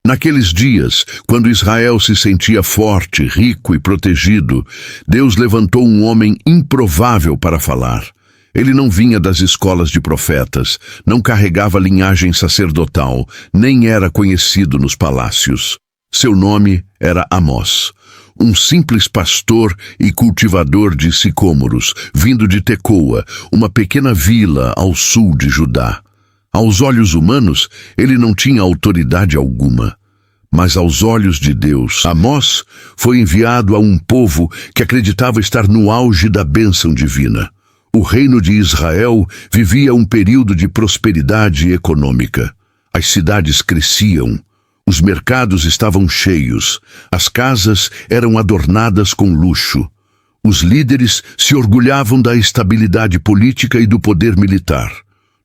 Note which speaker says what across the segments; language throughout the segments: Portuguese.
Speaker 1: Naqueles dias, quando Israel se sentia forte, rico e protegido, Deus levantou um homem improvável para falar. Ele não vinha das escolas de profetas, não carregava linhagem sacerdotal, nem era conhecido nos palácios. Seu nome era Amós, um simples pastor e cultivador de sicômoros, vindo de Tecoa, uma pequena vila ao sul de Judá. Aos olhos humanos, ele não tinha autoridade alguma. Mas aos olhos de Deus, Amós foi enviado a um povo que acreditava estar no auge da bênção divina. O reino de Israel vivia um período de prosperidade econômica. As cidades cresciam, os mercados estavam cheios, as casas eram adornadas com luxo. Os líderes se orgulhavam da estabilidade política e do poder militar.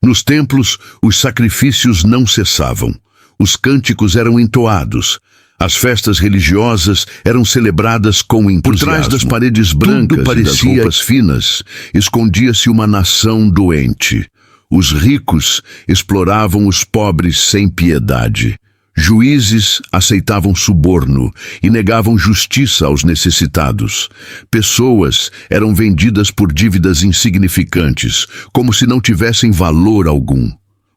Speaker 1: Nos templos, os sacrifícios não cessavam. Os cânticos eram entoados. As festas religiosas eram celebradas com entusiasmo. Por trás das paredes brancas e das roupas finas, escondia-se uma nação doente. Os ricos exploravam os pobres sem piedade. Juízes aceitavam suborno e negavam justiça aos necessitados. Pessoas eram vendidas por dívidas insignificantes, como se não tivessem valor algum.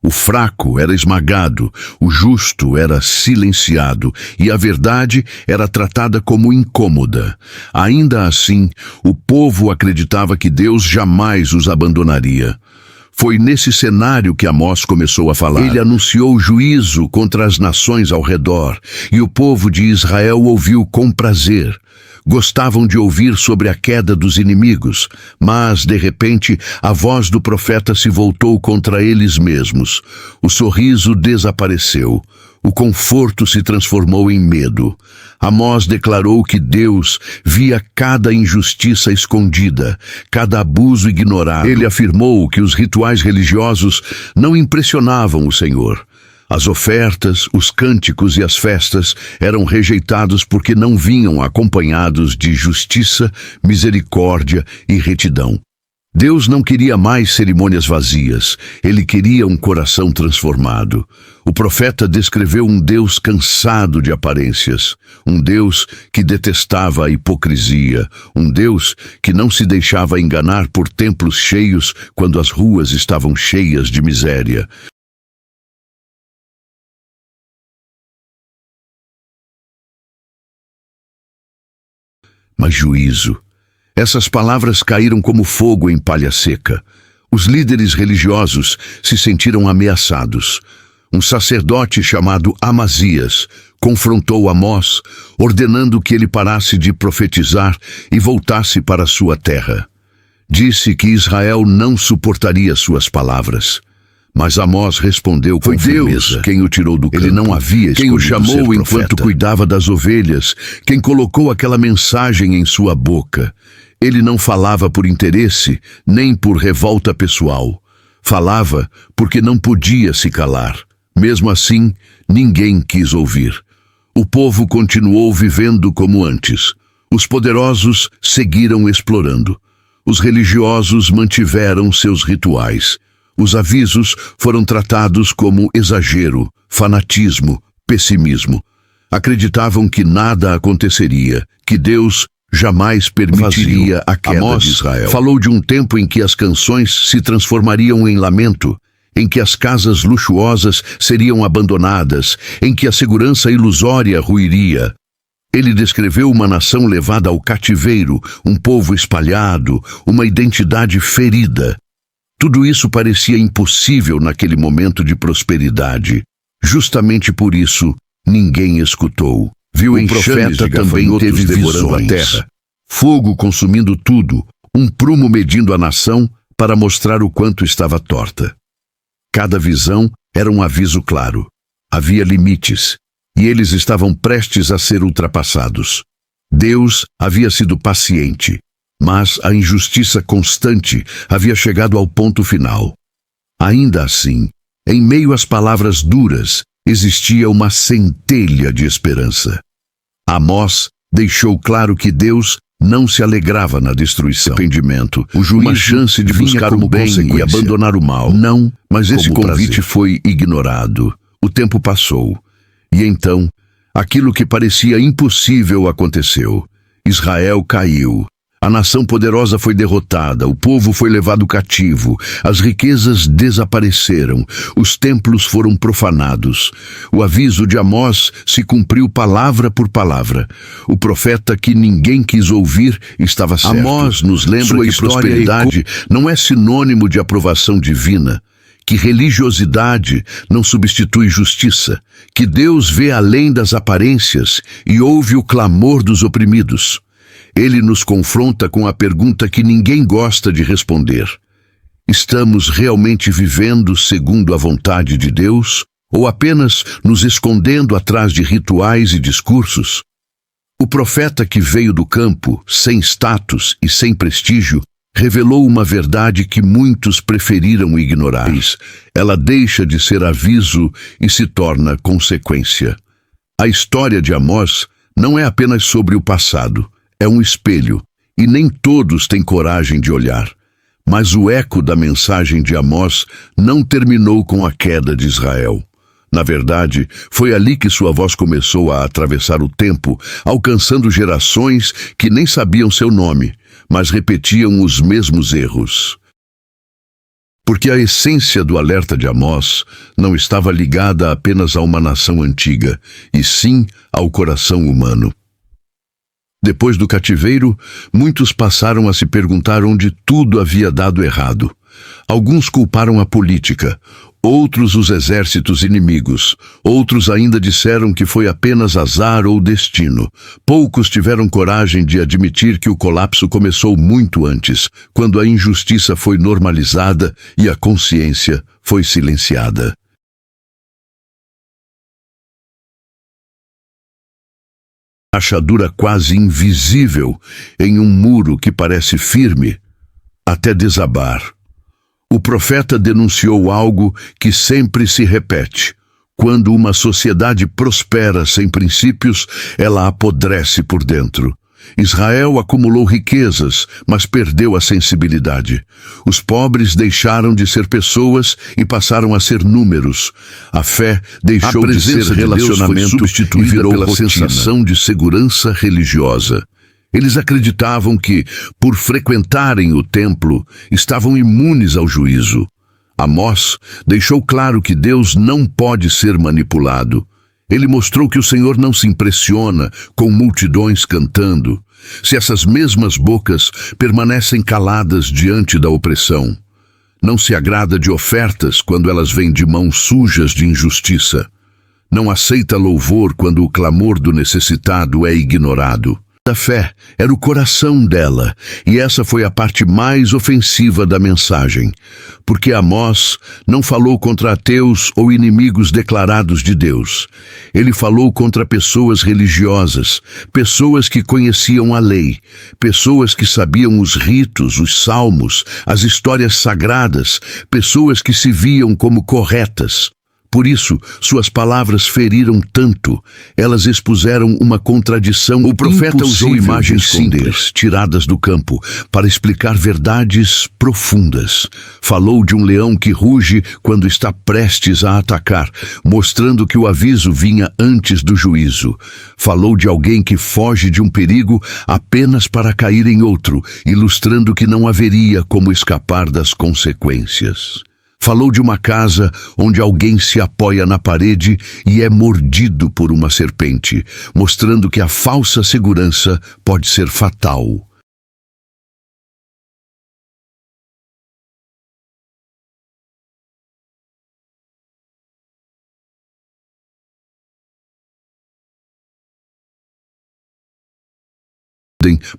Speaker 1: O fraco era esmagado, o justo era silenciado e a verdade era tratada como incômoda. Ainda assim, o povo acreditava que Deus jamais os abandonaria. Foi nesse cenário que Amós começou a falar. Ele anunciou juízo contra as nações ao redor, e o povo de Israel ouviu com prazer. Gostavam de ouvir sobre a queda dos inimigos, mas, de repente, a voz do profeta se voltou contra eles mesmos. O sorriso desapareceu. O conforto se transformou em medo. Amós declarou que Deus via cada injustiça escondida, cada abuso ignorado. Ele afirmou que os rituais religiosos não impressionavam o Senhor. As ofertas, os cânticos e as festas eram rejeitados porque não vinham acompanhados de justiça, misericórdia e retidão. Deus não queria mais cerimônias vazias, ele queria um coração transformado. O profeta descreveu um Deus cansado de aparências, um Deus que detestava a hipocrisia, um Deus que não se deixava enganar por templos cheios quando as ruas estavam cheias de miséria. Mas juízo. Essas palavras caíram como fogo em palha seca. Os líderes religiosos se sentiram ameaçados. Um sacerdote chamado Amazias confrontou Amós, ordenando que ele parasse de profetizar e voltasse para sua terra. Disse que Israel não suportaria suas palavras. Mas Amós respondeu com firmeza. Foi Deus quem o tirou do campo. Ele não havia escolhido. Quem o chamou enquanto cuidava das ovelhas, quem colocou aquela mensagem em sua boca. Ele não falava por interesse, nem por revolta pessoal. Falava porque não podia se calar. Mesmo assim, ninguém quis ouvir. O povo continuou vivendo como antes. Os poderosos seguiram explorando. Os religiosos mantiveram seus rituais. Os avisos foram tratados como exagero, fanatismo, pessimismo. Acreditavam que nada aconteceria, que Deus jamais permitiria a queda de Israel. Falou de um tempo em que as canções se transformariam em lamento, em que as casas luxuosas seriam abandonadas, em que a segurança ilusória ruiria. Ele descreveu uma nação levada ao cativeiro, um povo espalhado, uma identidade ferida. Tudo isso parecia impossível naquele momento de prosperidade. Justamente por isso, ninguém escutou. Viu o profeta também teve devorando a terra. Fogo consumindo tudo, um prumo medindo a nação para mostrar o quanto estava torta. Cada visão era um aviso claro. Havia limites, e eles estavam prestes a ser ultrapassados. Deus havia sido paciente. Mas a injustiça constante havia chegado ao ponto final. Ainda assim, em meio às palavras duras, existia uma centelha de esperança. Amós deixou claro que Deus não se alegrava na destruição. Arrependimento, uma chance de buscar o bem e abandonar o mal. Não, mas esse convite foi ignorado. O tempo passou. E então, aquilo que parecia impossível aconteceu. Israel caiu. A nação poderosa foi derrotada, o povo foi levado cativo, as riquezas desapareceram, os templos foram profanados. O aviso de Amós se cumpriu palavra por palavra. O profeta que ninguém quis ouvir estava certo. Amós nos lembra que prosperidade não é sinônimo de aprovação divina, que religiosidade não substitui justiça, que Deus vê além das aparências e ouve o clamor dos oprimidos. Ele nos confronta com a pergunta que ninguém gosta de responder. Estamos realmente vivendo segundo a vontade de Deus ou apenas nos escondendo atrás de rituais e discursos? O profeta que veio do campo, sem status e sem prestígio, revelou uma verdade que muitos preferiram ignorar. Ela deixa de ser aviso e se torna consequência. A história de Amós não é apenas sobre o passado. É um espelho, e nem todos têm coragem de olhar. Mas o eco da mensagem de Amós não terminou com a queda de Israel. Na verdade, foi ali que sua voz começou a atravessar o tempo, alcançando gerações que nem sabiam seu nome, mas repetiam os mesmos erros. Porque a essência do alerta de Amós não estava ligada apenas a uma nação antiga, e sim ao coração humano. Depois do cativeiro, muitos passaram a se perguntar onde tudo havia dado errado. Alguns culparam a política, outros os exércitos inimigos, outros ainda disseram que foi apenas azar ou destino. Poucos tiveram coragem de admitir que o colapso começou muito antes, quando a injustiça foi normalizada e a consciência foi silenciada. Rachadura quase invisível em um muro que parece firme, até desabar. O profeta denunciou algo que sempre se repete. Quando uma sociedade prospera sem princípios, ela apodrece por dentro. Israel acumulou riquezas, mas perdeu a sensibilidade. Os pobres deixaram de ser pessoas e passaram a ser números. A fé deixou de ser relacionamento e virou pela sensação de segurança religiosa. Eles acreditavam que, por frequentarem o templo, estavam imunes ao juízo. Amós deixou claro que Deus não pode ser manipulado. Ele mostrou que o Senhor não se impressiona com multidões cantando, se essas mesmas bocas permanecem caladas diante da opressão. Não se agrada de ofertas quando elas vêm de mãos sujas de injustiça. Não aceita louvor quando o clamor do necessitado é ignorado. A fé era o coração dela, e essa foi a parte mais ofensiva da mensagem, porque Amós não falou contra ateus ou inimigos declarados de Deus. Ele falou contra pessoas religiosas, pessoas que conheciam a lei, pessoas que sabiam os ritos, os salmos, as histórias sagradas, pessoas que se viam como corretas. Por isso, suas palavras feriram tanto, elas expuseram uma contradição. O profeta usou imagens simples, tiradas do campo, para explicar verdades profundas. Falou de um leão que ruge quando está prestes a atacar, mostrando que o aviso vinha antes do juízo. Falou de alguém que foge de um perigo apenas para cair em outro, ilustrando que não haveria como escapar das consequências. Falou de uma casa onde alguém se apoia na parede e é mordido por uma serpente, mostrando que a falsa segurança pode ser fatal.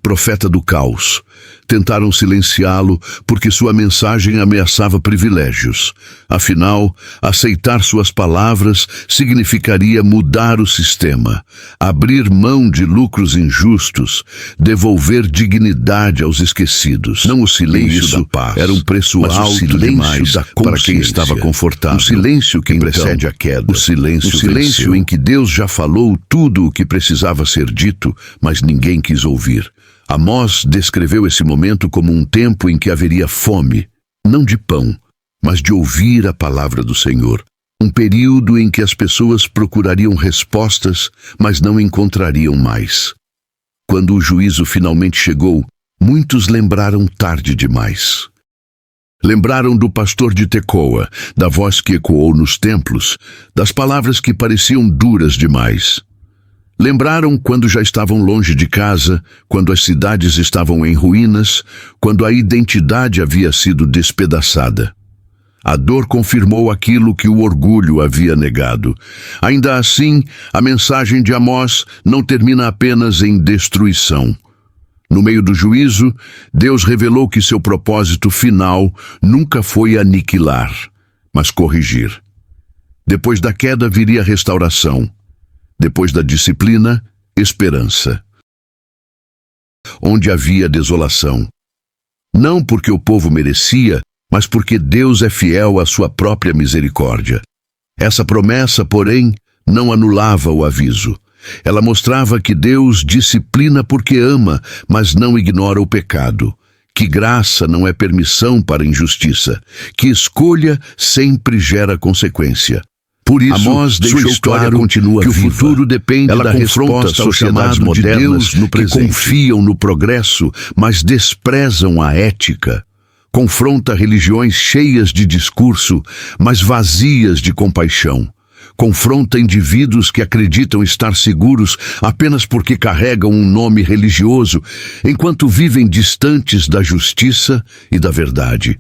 Speaker 1: Profeta do caos. Tentaram silenciá-lo porque sua mensagem ameaçava privilégios. Afinal, aceitar suas palavras significaria mudar o sistema, abrir mão de lucros injustos, devolver dignidade aos esquecidos. Não o silêncio da paz, era um preço alto demais para quem estava confortável. O silêncio que precede a queda. O silêncio em que Deus já falou tudo o que precisava ser dito, mas ninguém quis ouvir. Amós descreveu esse momento como um tempo em que haveria fome, não de pão, mas de ouvir a palavra do Senhor. Um período em que as pessoas procurariam respostas, mas não encontrariam mais. Quando o juízo finalmente chegou, muitos lembraram tarde demais. Lembraram do pastor de Tecoa, da voz que ecoou nos templos, das palavras que pareciam duras demais. Lembraram quando já estavam longe de casa, quando as cidades estavam em ruínas, quando a identidade havia sido despedaçada. A dor confirmou aquilo que o orgulho havia negado. Ainda assim, a mensagem de Amós não termina apenas em destruição. No meio do juízo, Deus revelou que seu propósito final nunca foi aniquilar, mas corrigir. Depois da queda viria restauração. Depois da disciplina, esperança. Onde havia desolação. Não porque o povo merecia, mas porque Deus é fiel à sua própria misericórdia. Essa promessa, porém, não anulava o aviso. Ela mostrava que Deus disciplina porque ama, mas não ignora o pecado. Que graça não é permissão para injustiça. Que escolha sempre gera consequência. Por isso, Amós deixou claro continua que viva. O futuro depende da resposta aos chamados modernos de Deus que confiam no progresso, mas desprezam a ética. Confronta religiões cheias de discurso, mas vazias de compaixão. Confronta indivíduos que acreditam estar seguros apenas porque carregam um nome religioso, enquanto vivem distantes da justiça e da verdade.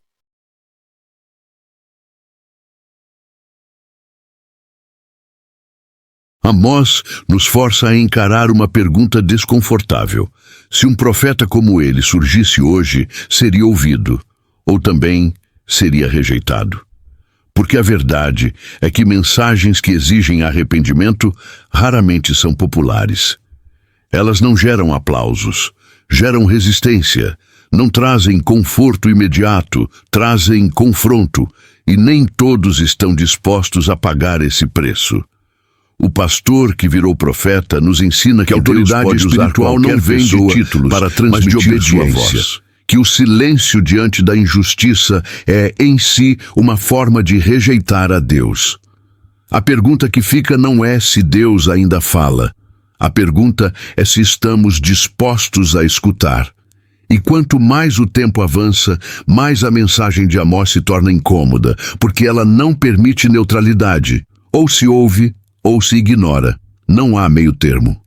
Speaker 1: Amós nos força a encarar uma pergunta desconfortável. Se um profeta como ele surgisse hoje, seria ouvido, ou também seria rejeitado. Porque a verdade é que mensagens que exigem arrependimento raramente são populares. Elas não geram aplausos, geram resistência, não trazem conforto imediato, trazem confronto, e nem todos estão dispostos a pagar esse preço. O pastor que virou profeta nos ensina que a autoridade espiritual não vem de títulos, para transmitir sua voz. Que o silêncio diante da injustiça é, em si, uma forma de rejeitar a Deus. A pergunta que fica não é se Deus ainda fala. A pergunta é se estamos dispostos a escutar. E quanto mais o tempo avança, mais a mensagem de Amós se torna incômoda, porque ela não permite neutralidade. Ou se ouve, ou se ignora. Não há meio termo.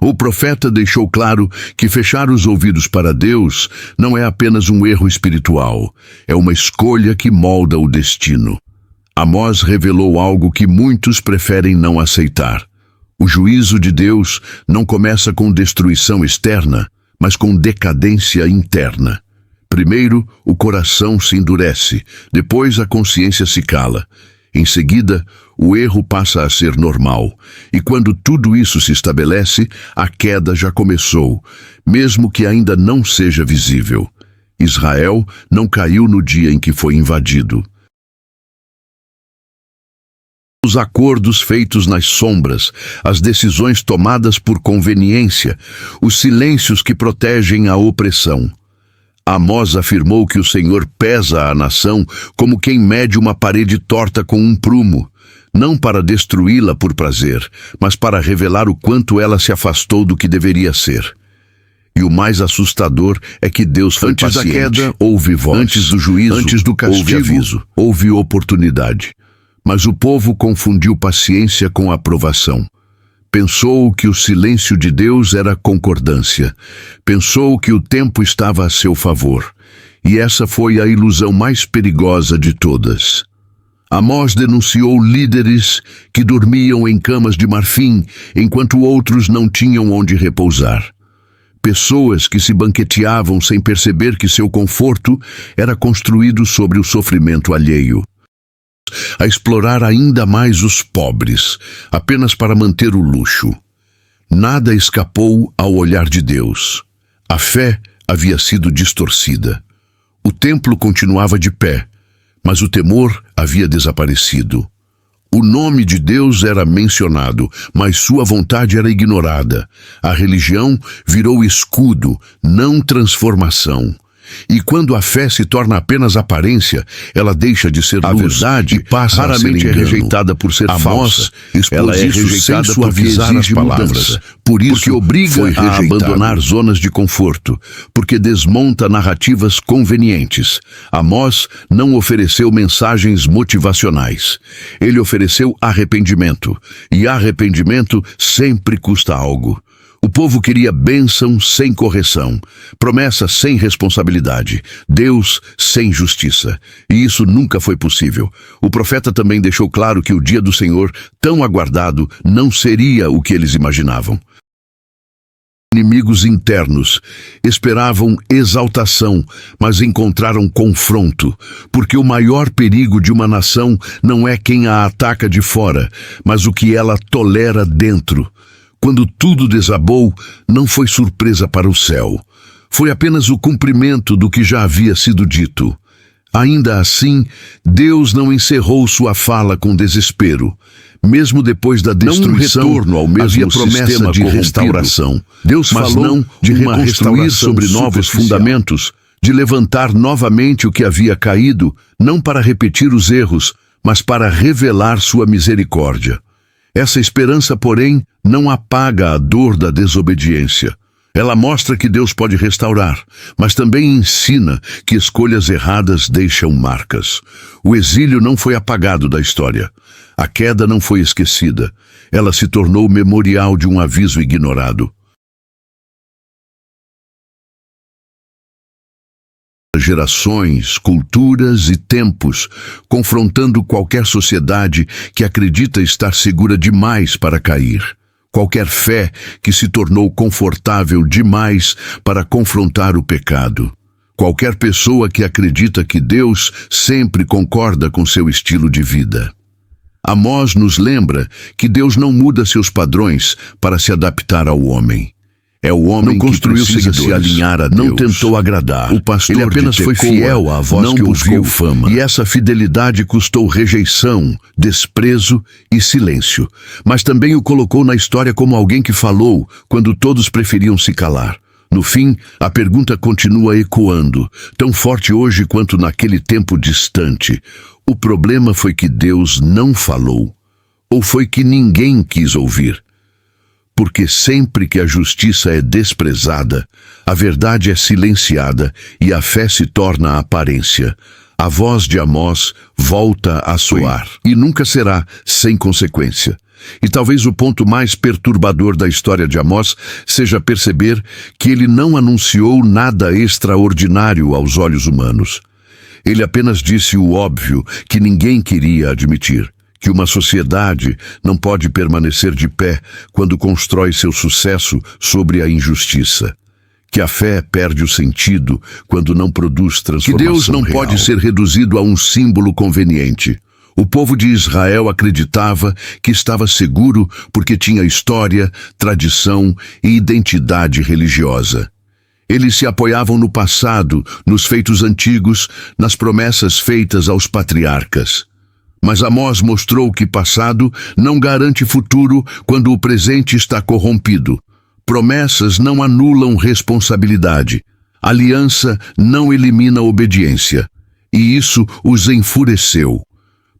Speaker 1: O profeta deixou claro que fechar os ouvidos para Deus não é apenas um erro espiritual, é uma escolha que molda o destino. Amós revelou algo que muitos preferem não aceitar. O juízo de Deus não começa com destruição externa, mas com decadência interna. Primeiro, o coração se endurece, depois a consciência se cala. Em seguida, o erro passa a ser normal, e quando tudo isso se estabelece, a queda já começou, mesmo que ainda não seja visível. Israel não caiu no dia em que foi invadido. Os acordos feitos nas sombras, as decisões tomadas por conveniência, os silêncios que protegem a opressão. Amós afirmou que o Senhor pesa a nação como quem mede uma parede torta com um prumo, não para destruí-la por prazer, mas para revelar o quanto ela se afastou do que deveria ser. E o mais assustador é que Deus foi paciente. Antes da queda, houve voz. Antes do juízo, antes do castigo, houve aviso. Houve oportunidade. Mas o povo confundiu paciência com aprovação. Pensou que o silêncio de Deus era concordância. Pensou que o tempo estava a seu favor. E essa foi a ilusão mais perigosa de todas. Amós denunciou líderes que dormiam em camas de marfim, enquanto outros não tinham onde repousar. Pessoas que se banqueteavam sem perceber que seu conforto era construído sobre o sofrimento alheio. A explorar ainda mais os pobres, apenas para manter o luxo. Nada escapou ao olhar de Deus. A fé havia sido distorcida. O templo continuava de pé, mas o temor havia desaparecido. O nome de Deus era mencionado, mas sua vontade era ignorada. A religião virou escudo, não transformação. E quando a fé se torna apenas aparência, ela deixa de ser luz. A verdade
Speaker 2: e passa
Speaker 1: raramente
Speaker 2: a ser
Speaker 1: é
Speaker 2: engano.
Speaker 1: rejeitada por ser falsa.
Speaker 2: Ela é rejeitada
Speaker 1: sem
Speaker 2: porque
Speaker 1: suavizar as
Speaker 2: exige
Speaker 1: palavras.
Speaker 2: mudança.
Speaker 1: Por isso,
Speaker 2: Porque obriga
Speaker 1: foi
Speaker 2: a
Speaker 1: abandonar zonas de conforto, porque desmonta narrativas convenientes. Amós não ofereceu mensagens motivacionais. Ele ofereceu arrependimento. E arrependimento sempre custa algo. O povo queria bênção sem correção, promessa sem responsabilidade, Deus sem justiça. E isso nunca foi possível. O profeta também deixou claro que o dia do Senhor, tão aguardado, não seria o que eles imaginavam. Inimigos internos esperavam exaltação, mas encontraram confronto, porque o maior perigo de uma nação não é quem a ataca de fora, mas o que ela tolera dentro. Quando tudo desabou, não foi surpresa para o céu. Foi apenas o cumprimento do que já havia sido dito. Ainda assim, Deus não encerrou sua fala com desespero. Mesmo depois da destruição, retorno ao mesmo havia promessa
Speaker 2: sistema
Speaker 1: de
Speaker 2: corrompido.
Speaker 1: restauração. Deus
Speaker 2: Mas
Speaker 1: falou
Speaker 2: não
Speaker 1: de
Speaker 2: uma
Speaker 1: reconstruir
Speaker 2: restauração
Speaker 1: sobre novos
Speaker 2: superficial.
Speaker 1: fundamentos, de levantar novamente o que havia caído, não para repetir os erros, mas para revelar sua misericórdia. Essa esperança, porém, não apaga a dor da desobediência. Ela mostra que Deus pode restaurar, mas também ensina que escolhas erradas deixam marcas. O exílio não foi apagado da história. A queda não foi esquecida. Ela se tornou memorial de um aviso ignorado. Gerações, culturas e tempos, confrontando qualquer sociedade que acredita estar segura demais para cair. Qualquer fé que se tornou confortável demais para confrontar o pecado. Qualquer pessoa que acredita que Deus sempre concorda com seu estilo de vida. Amós nos lembra que Deus não muda seus padrões para se adaptar ao homem. É o homem
Speaker 2: Não construiu
Speaker 1: que precisa se
Speaker 2: seguidores,
Speaker 1: alinhar a
Speaker 2: não
Speaker 1: Deus.
Speaker 2: tentou agradar.
Speaker 1: O pastor
Speaker 2: Ele apenas
Speaker 1: de
Speaker 2: foi
Speaker 1: Tecoa
Speaker 2: fiel à voz
Speaker 1: não
Speaker 2: que
Speaker 1: buscou
Speaker 2: ouviu.
Speaker 1: fama. E essa fidelidade custou rejeição, desprezo e silêncio. Mas também o colocou na história como alguém que falou quando todos preferiam se calar. No fim, a pergunta continua ecoando, tão forte hoje quanto naquele tempo distante. O problema foi que Deus não falou. Ou foi que ninguém quis ouvir? Porque sempre que a justiça é desprezada, a verdade é silenciada e a fé se torna aparência. A voz de Amós volta a soar e nunca será sem consequência. E talvez o ponto mais perturbador da história de Amós seja perceber que ele não anunciou nada extraordinário aos olhos humanos. Ele apenas disse o óbvio que ninguém queria admitir. Que uma sociedade não pode permanecer de pé quando constrói seu sucesso sobre a injustiça. Que a fé perde o sentido quando não produz transformação
Speaker 2: Que Deus não
Speaker 1: real.
Speaker 2: pode
Speaker 1: ser reduzido a um símbolo conveniente. O povo de Israel acreditava que estava seguro porque tinha história, tradição e identidade religiosa. Eles se apoiavam no passado, nos feitos antigos, nas promessas feitas aos patriarcas. Mas Amós mostrou que passado não garante futuro quando o presente está corrompido. Promessas não anulam responsabilidade. Aliança não elimina obediência. E isso os enfureceu.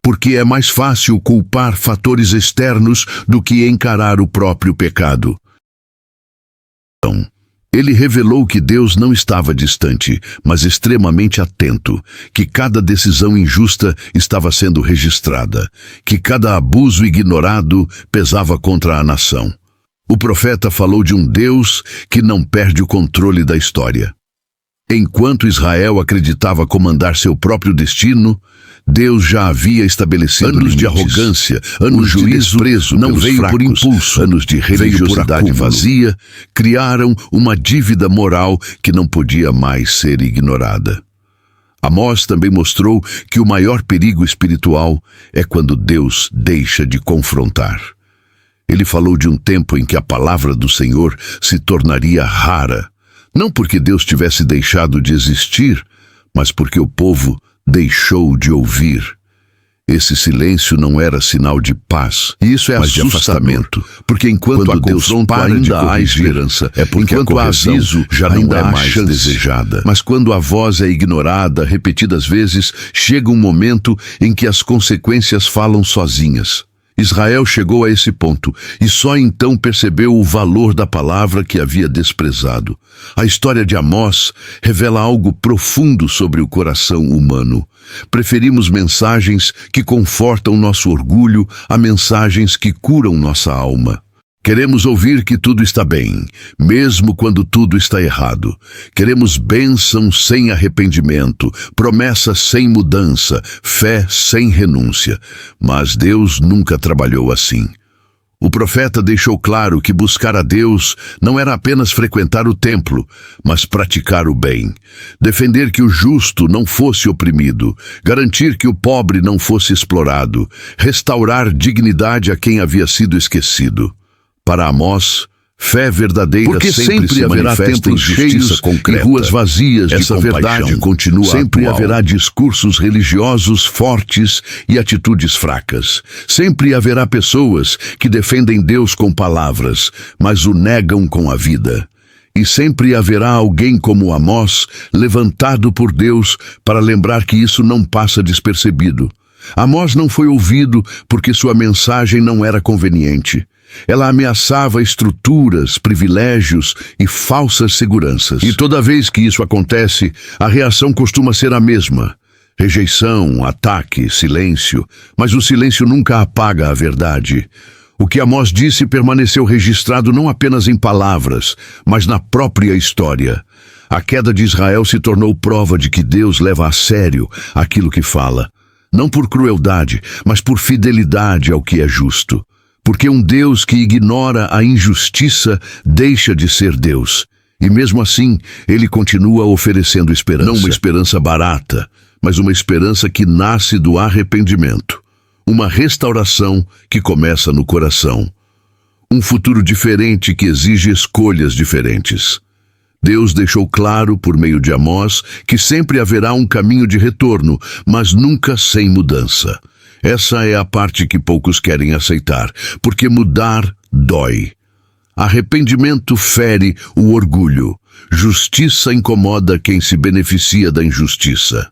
Speaker 1: Porque é mais fácil culpar fatores externos do que encarar o próprio pecado. Ele revelou que Deus não estava distante, mas extremamente atento, que cada decisão injusta estava sendo registrada, que cada abuso ignorado pesava contra a nação. O profeta falou de um Deus que não perde o controle da história. Enquanto Israel acreditava comandar seu próprio destino, Deus já havia estabelecido
Speaker 2: Anos de
Speaker 1: limites.
Speaker 2: arrogância,
Speaker 1: O
Speaker 2: de
Speaker 1: juízo
Speaker 2: desprezo
Speaker 1: não
Speaker 2: pelos
Speaker 1: veio por
Speaker 2: fracos,
Speaker 1: impulso,
Speaker 2: anos de
Speaker 1: veio por
Speaker 2: religiosidade
Speaker 1: acúmulo.
Speaker 2: vazia,
Speaker 1: Criaram uma dívida moral que não podia mais ser ignorada. Amós também mostrou que o maior perigo espiritual é quando Deus deixa de confrontar. Ele falou de um tempo em que a palavra do Senhor se tornaria rara, não porque Deus tivesse deixado de existir, mas porque o povo deixou de ouvir. Esse silêncio não era sinal de paz, e isso é mas de afastamento, porque enquanto a confronto ainda há esperança, é porque enquanto há aviso já não é mais desejada. Mas quando a voz é ignorada repetidas vezes, chega um momento em que as consequências falam sozinhas. Israel chegou a esse ponto e só então percebeu o valor da palavra que havia desprezado. A história de Amós revela algo profundo sobre o coração humano. Preferimos mensagens que confortam nosso orgulho a mensagens que curam nossa alma. Queremos ouvir que tudo está bem, mesmo quando tudo está errado. Queremos bênção sem arrependimento, promessa sem mudança, fé sem renúncia. Mas Deus nunca trabalhou assim. O profeta deixou claro que buscar a Deus não era apenas frequentar o templo, mas praticar o bem. Defender que o justo não fosse oprimido, garantir que o pobre não fosse explorado, restaurar dignidade a quem havia sido esquecido. Para Amós, fé verdadeira porque sempre haverá templos cheios e ruas vazias de compaixão. Essa verdade continua sempre atual. Haverá discursos religiosos fortes e atitudes fracas. Sempre haverá pessoas que defendem Deus com palavras, mas o negam com a vida. E sempre haverá alguém como Amós, levantado por Deus para lembrar que isso não passa despercebido. Amós não foi ouvido porque sua mensagem não era conveniente. Ela ameaçava estruturas, privilégios e falsas seguranças. E toda vez que isso acontece, a reação costuma ser a mesma. Rejeição, ataque, silêncio. Mas o silêncio nunca apaga a verdade. O que Amós disse permaneceu registrado não apenas em palavras, mas na própria história. A queda de Israel se tornou prova de que Deus leva a sério aquilo que fala. Não por crueldade, mas por fidelidade ao que é justo. Porque um Deus que ignora a injustiça deixa de ser Deus. E mesmo assim, ele continua oferecendo esperança. Não uma esperança barata, mas uma esperança que nasce do arrependimento. Uma restauração que começa no coração. Um futuro diferente que exige escolhas diferentes. Deus deixou claro, por meio de Amós, que sempre haverá um caminho de retorno, mas nunca sem mudança. Essa é a parte que poucos querem aceitar, porque mudar dói. Arrependimento fere o orgulho. Justiça incomoda quem se beneficia da injustiça.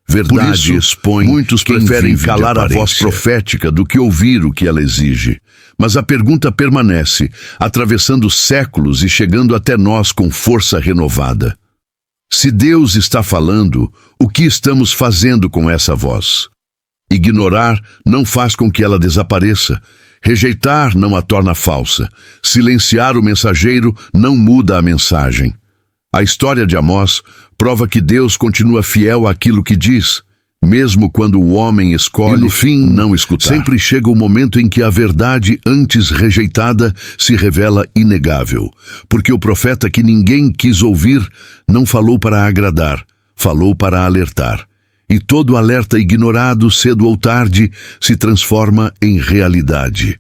Speaker 1: Verdade expõe. Muitos preferem calar a voz profética do que ouvir o que ela exige. Mas a pergunta permanece, atravessando séculos e chegando até nós com força renovada. Se Deus está falando, o que estamos fazendo com essa voz? Ignorar não faz com que ela desapareça. Rejeitar não a torna falsa. Silenciar o mensageiro não muda a mensagem. A história de Amós prova que Deus continua fiel àquilo que diz, mesmo quando o homem escolhe, no fim, não escutar. Sempre chega o momento em que a verdade antes rejeitada se revela inegável, porque o profeta que ninguém quis ouvir não falou para agradar, falou para alertar. E todo alerta ignorado, cedo ou tarde, se transforma em realidade.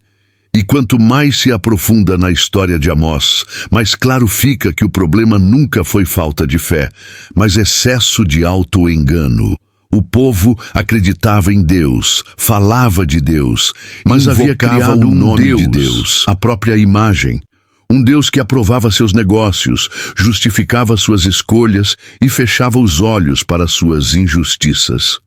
Speaker 1: E quanto mais se aprofunda na história de Amós, mais claro fica que o problema nunca foi falta de fé, mas excesso de auto-engano. O povo acreditava em Deus, falava de Deus, mas havia criado um nome de Deus, a própria imagem. Um Deus que aprovava seus negócios, justificava suas escolhas e fechava os olhos para suas injustiças.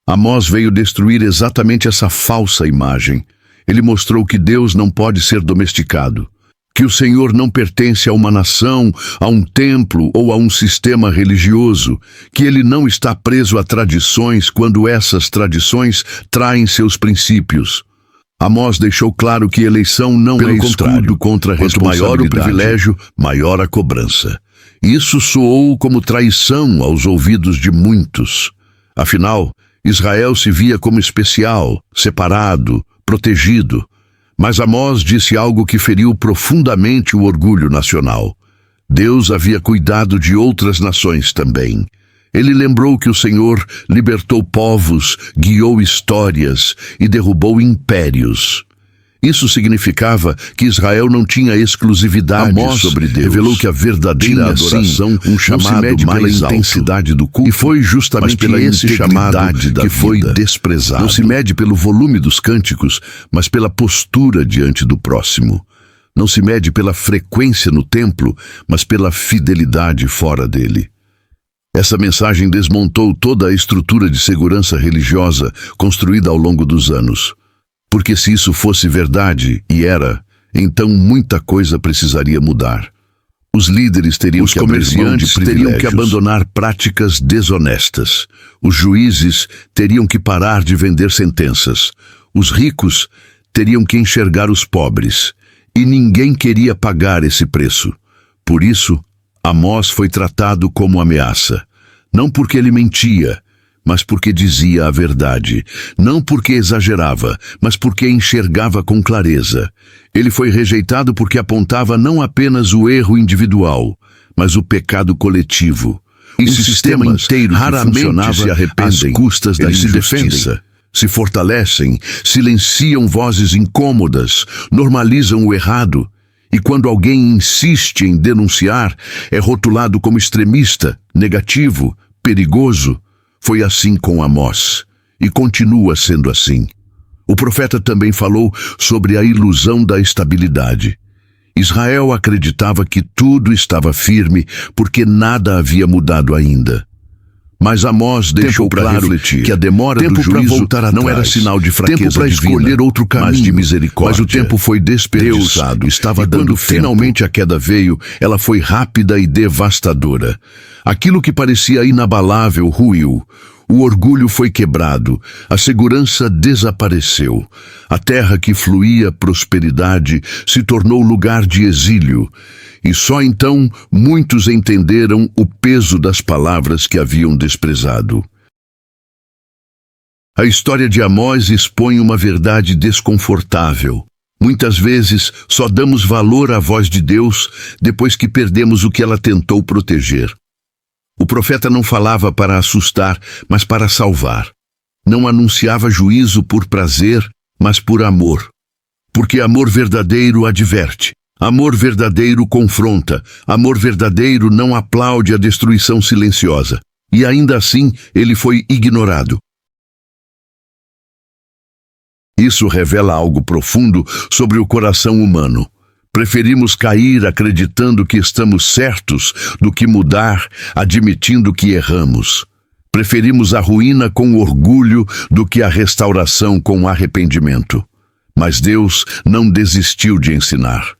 Speaker 1: Amós veio destruir exatamente essa falsa imagem. Ele mostrou que Deus não pode ser domesticado, que o Senhor não pertence a uma nação, a um templo ou a um sistema religioso, que ele não está preso a tradições quando essas tradições traem seus princípios. Amós deixou claro que eleição não é escudo contra a responsabilidade. Quanto maior o privilégio, maior a cobrança. Isso soou como traição aos ouvidos de muitos. Afinal, Israel se via como especial, separado, protegido. Mas Amós disse algo que feriu profundamente o orgulho nacional. Deus havia cuidado de outras nações também. Ele lembrou que o Senhor libertou povos, guiou histórias e derrubou impérios. Isso significava que Israel não tinha exclusividade sobre Deus. Revelou que a verdadeira adoração, um chamado pela intensidade do culto, e foi justamente pela esse chamado que foi desprezado. Não se mede pelo volume dos cânticos, mas pela postura diante do próximo. Não se mede pela frequência no templo, mas pela fidelidade fora dele. Essa mensagem desmontou toda a estrutura de segurança religiosa construída ao longo dos anos. Porque se isso fosse verdade, e era, então muita coisa precisaria mudar. Os líderes teriam que comerciantes teriam que abandonar práticas desonestas. Os juízes teriam que parar de vender sentenças. Os ricos teriam que enxergar os pobres. E ninguém queria pagar esse preço. Por isso, Amós foi tratado como ameaça. Não porque ele mentia, mas porque dizia a verdade. Não porque exagerava, mas porque enxergava com clareza. Ele foi rejeitado porque apontava não apenas o erro individual, mas o pecado coletivo. E o sistema inteiro raramente se arrependem às custas da injustiça. Se fortalecem, silenciam vozes incômodas, normalizam o errado. E quando alguém insiste em denunciar, é rotulado como extremista, negativo, perigoso. Foi assim com Amós, e continua sendo assim. O profeta também falou sobre a ilusão da estabilidade. Israel acreditava que tudo estava firme porque nada havia mudado ainda. Mas Amós deixou claro que a demora do juízo não era sinal de fraqueza divina, para escolher outro caminho, mas de misericórdia. Mas o tempo foi desperdiçado. Deus estava dando quando finalmente a queda veio, ela foi rápida e devastadora. Aquilo que parecia inabalável ruiu. O orgulho foi quebrado, a segurança desapareceu. A terra que fluía prosperidade se tornou lugar de exílio. E só então muitos entenderam o peso das palavras que haviam desprezado. A história de Amós expõe uma verdade desconfortável. Muitas vezes só damos valor à voz de Deus depois que perdemos o que ela tentou proteger. O profeta não falava para assustar, mas para salvar. Não anunciava juízo por prazer, mas por amor. Porque amor verdadeiro adverte. Amor verdadeiro confronta. Amor verdadeiro não aplaude a destruição silenciosa. E ainda assim, ele foi ignorado. Isso revela algo profundo sobre o coração humano. Preferimos cair acreditando que estamos certos do que mudar, admitindo que erramos. Preferimos a ruína com orgulho do que a restauração com arrependimento. Mas Deus não desistiu de ensinar.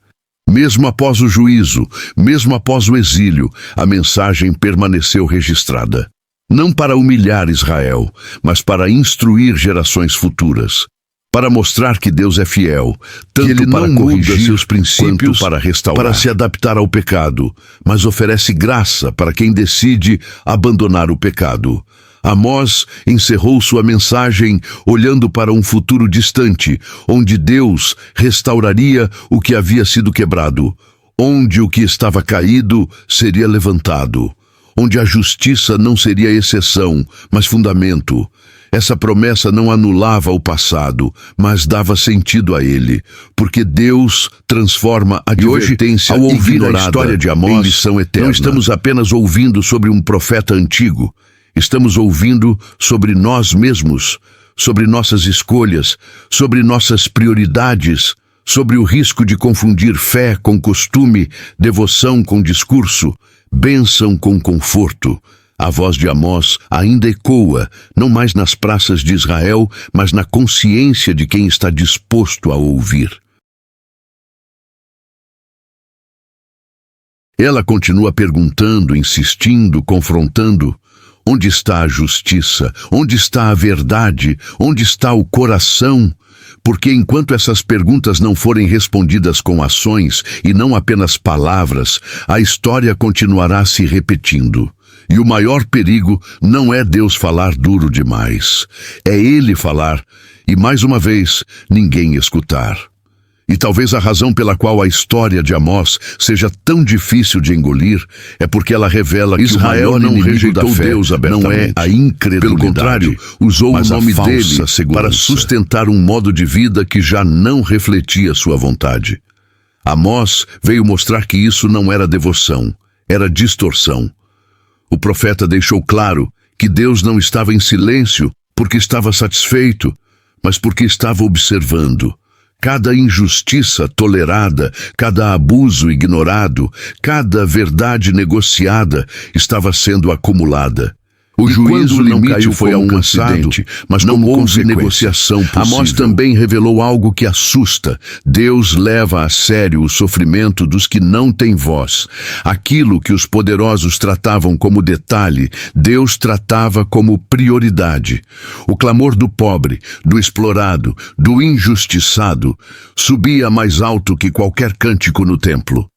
Speaker 1: Mesmo após o juízo, mesmo após o exílio, a mensagem permaneceu registrada. Não para humilhar Israel, mas para instruir gerações futuras. Para mostrar que Deus é fiel, tanto ele para corrigir seus princípios, para restaurar, para se adaptar ao pecado, mas oferece graça para quem decide abandonar o pecado. Amós encerrou sua mensagem olhando para um futuro distante, onde Deus restauraria o que havia sido quebrado, onde o que estava caído seria levantado, onde a justiça não seria exceção, mas fundamento. Essa promessa não anulava o passado, mas dava sentido a ele, porque Deus transforma a advertência ao ouvir a história de Amós em lição eterna. Não estamos apenas ouvindo sobre um profeta antigo, estamos ouvindo sobre nós mesmos, sobre nossas escolhas, sobre nossas prioridades, sobre o risco de confundir fé com costume, devoção com discurso, bênção com conforto. A voz de Amós ainda ecoa, não mais nas praças de Israel, mas na consciência de quem está disposto a ouvir. Ela continua perguntando, insistindo, confrontando. Onde está a justiça? Onde está a verdade? Onde está o coração? Porque enquanto essas perguntas não forem respondidas com ações e não apenas palavras, a história continuará se repetindo. E o maior perigo não é Deus falar duro demais. É Ele falar e, mais uma vez, ninguém escutar. E talvez a razão pela qual a história de Amós seja tão difícil de engolir é porque ela revela que Israel não rejeitou Deus abertamente. Não é a incredulidade. Pelo contrário, usou o nome dele para sustentar um modo de vida que já não refletia sua vontade. Amós veio mostrar que isso não era devoção, era distorção. O profeta deixou claro que Deus não estava em silêncio porque estava satisfeito, mas porque estava observando. Cada injustiça tolerada, cada abuso ignorado, cada verdade negociada estava sendo acumulada. O juízo não caiu foi alcançado, mas não houve negociação possível. Amós também revelou algo que assusta. Deus leva a sério o sofrimento dos que não têm voz. Aquilo que os poderosos tratavam como detalhe, Deus tratava como prioridade. O clamor do pobre, do explorado, do injustiçado, subia mais alto que qualquer cântico no templo.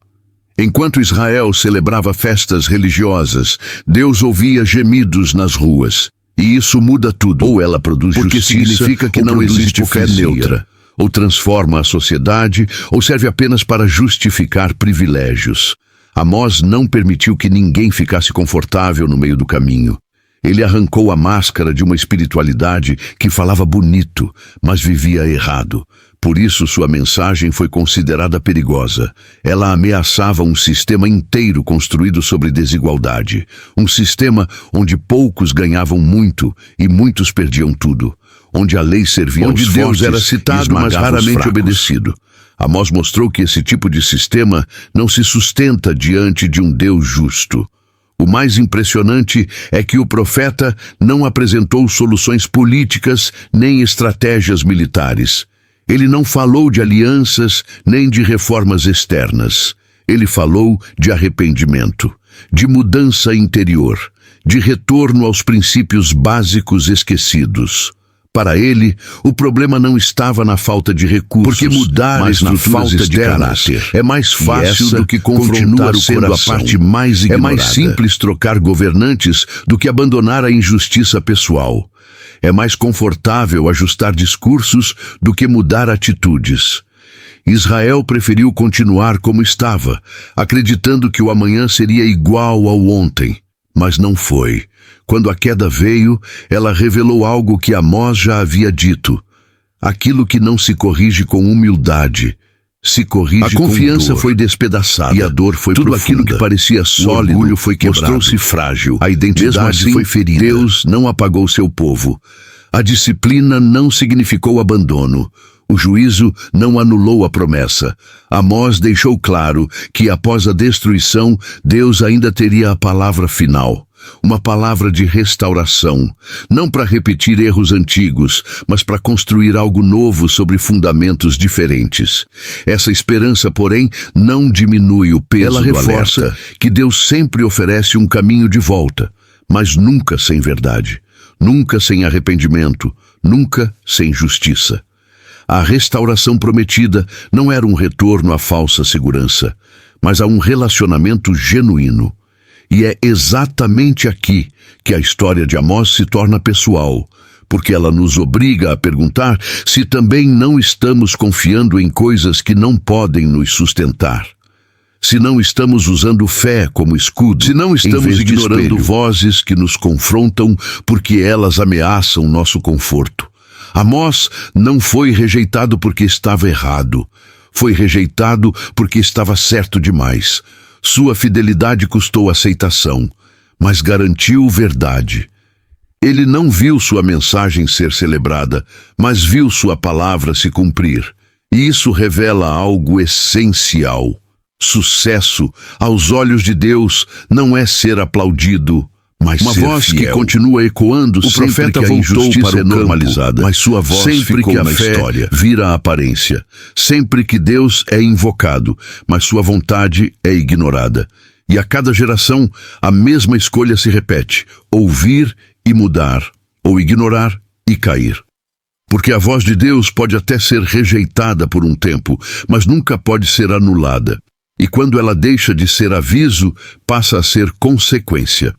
Speaker 1: Enquanto Israel celebrava festas religiosas, Deus ouvia gemidos nas ruas. E isso muda tudo. Ou ela produz justiça, porque significa que não existe fé neutra. Ou transforma a sociedade, ou serve apenas para justificar privilégios. Amós não permitiu que ninguém ficasse confortável no meio do caminho. Ele arrancou a máscara de uma espiritualidade que falava bonito, mas vivia errado. Por isso sua mensagem foi considerada perigosa. Ela ameaçava um sistema inteiro construído sobre desigualdade. Um sistema onde poucos ganhavam muito e muitos perdiam tudo. Onde a lei servia aos fortes, Deus era citado, mas raramente obedecido. Amós mostrou que esse tipo de sistema não se sustenta diante de um Deus justo. O mais impressionante é que o profeta não apresentou soluções políticas nem estratégias militares. Ele não falou de alianças nem de reformas externas. Ele falou de arrependimento, de mudança interior, de retorno aos princípios básicos esquecidos. Para ele, o problema não estava na falta de recursos, porque mudar mas na falta de caráter. É mais fácil do que confrontar o coração. A parte mais ignorada. É mais simples trocar governantes do que abandonar a injustiça pessoal. É mais confortável ajustar discursos do que mudar atitudes. Israel preferiu continuar como estava, acreditando que o amanhã seria igual ao ontem. Mas não foi. Quando a queda veio, ela revelou algo que Amós já havia dito. Aquilo que não se corrige com humildade, se corrige com dor. A confiança foi despedaçada e a dor foi profunda. Tudo aquilo que parecia sólido, o orgulho foi quebrado, mostrou-se frágil. A identidade foi ferida. Deus não apagou seu povo. A disciplina não significou abandono. O juízo não anulou a promessa. Amós deixou claro que após a destruição, Deus ainda teria a palavra final. Uma palavra de restauração, não para repetir erros antigos, mas para construir algo novo sobre fundamentos diferentes. Essa esperança, porém, não diminui o peso. Ela reforça que Deus sempre oferece um caminho de volta, mas nunca sem verdade, nunca sem arrependimento, nunca sem justiça. A restauração prometida não era um retorno à falsa segurança, mas a um relacionamento genuíno. E é exatamente aqui que a história de Amós se torna pessoal, porque ela nos obriga a perguntar se também não estamos confiando em coisas que não podem nos sustentar. Se não estamos usando fé como escudo, se não estamos ignorando vozes que nos confrontam porque elas ameaçam nosso conforto. Amós não foi rejeitado porque estava errado, foi rejeitado porque estava certo demais. Sua fidelidade custou aceitação, mas garantiu verdade. Ele não viu sua mensagem ser celebrada, mas viu sua palavra se cumprir. E isso revela algo essencial. Sucesso, aos olhos de Deus, não é ser aplaudido, mas uma voz fiel. Que continua ecoando. O profeta que a injustiça é normalizada, mas sua voz sempre que a fé vira a aparência, sempre que Deus é invocado, mas sua vontade é ignorada. E a cada geração a mesma escolha se repete: ouvir e mudar, ou ignorar e cair. Porque a voz de Deus pode até ser rejeitada por um tempo, mas nunca pode ser anulada. E quando ela deixa de ser aviso, passa a ser consequência.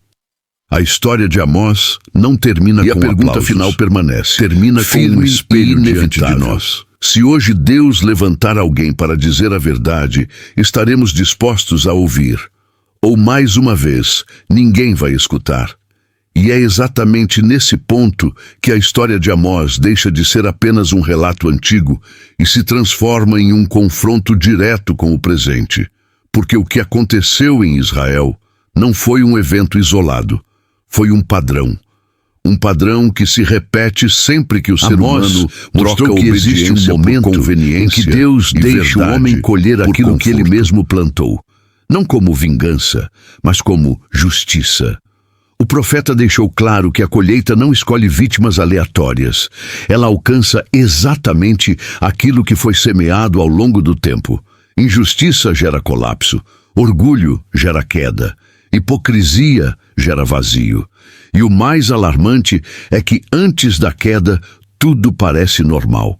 Speaker 1: A história de Amós não termina com aplausos. E a pergunta final permanece. Termina com um espelho diante de nós. Se hoje Deus levantar alguém para dizer a verdade, estaremos dispostos a ouvir. Ou mais uma vez, ninguém vai escutar. E é exatamente nesse ponto que a história de Amós deixa de ser apenas um relato antigo e se transforma em um confronto direto com o presente. Porque o que aconteceu em Israel não foi um evento isolado, foi um padrão. Um padrão que se repete sempre que o ser humano mostrou que existe um momento em que Deus deixa o homem colher aquilo que ele mesmo plantou. Não como vingança, mas como justiça. O profeta deixou claro que a colheita não escolhe vítimas aleatórias. Ela alcança exatamente aquilo que foi semeado ao longo do tempo. Injustiça gera colapso, orgulho gera queda, hipocrisia gera vazio. E o mais alarmante é que antes da queda, tudo parece normal.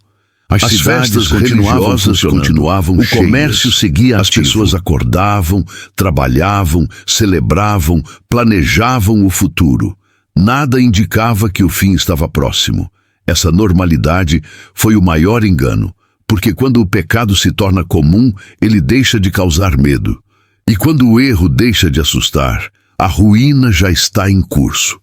Speaker 1: As festas continuavam cheias, o comércio seguia ativo. As pessoas acordavam, trabalhavam, celebravam, planejavam o futuro. Nada indicava que o fim estava próximo. Essa normalidade foi o maior engano, porque quando o pecado se torna comum, ele deixa de causar medo. E quando o erro deixa de assustar, a ruína já está em curso.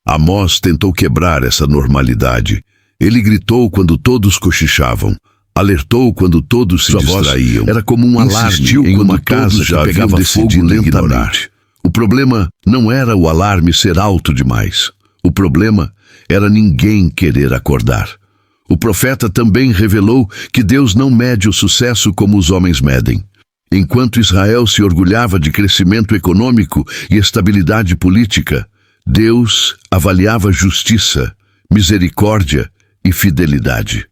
Speaker 1: Amós tentou quebrar essa normalidade. Ele gritou quando todos cochichavam, alertou quando todos se distraíam. Era como um alarme em uma casa que pegava fogo lentamente. O problema não era o alarme ser alto demais. O problema era ninguém querer acordar. O profeta também revelou que Deus não mede o sucesso como os homens medem. Enquanto Israel se orgulhava de crescimento econômico e estabilidade política, Deus avaliava justiça, misericórdia e fidelidade.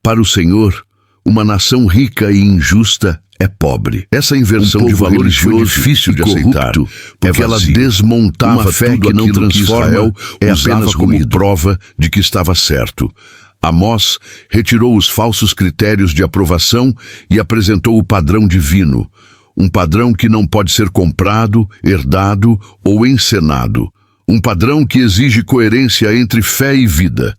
Speaker 1: Para o Senhor, uma nação rica e injusta é pobre. Essa inversão de valores foi difícil de aceitar, porque ela desmontava uma fé que não transforma, é apenas como prova de que estava certo. Amós retirou os falsos critérios de aprovação e apresentou o padrão divino, um padrão que não pode ser comprado, herdado ou encenado, um padrão que exige coerência entre fé e vida.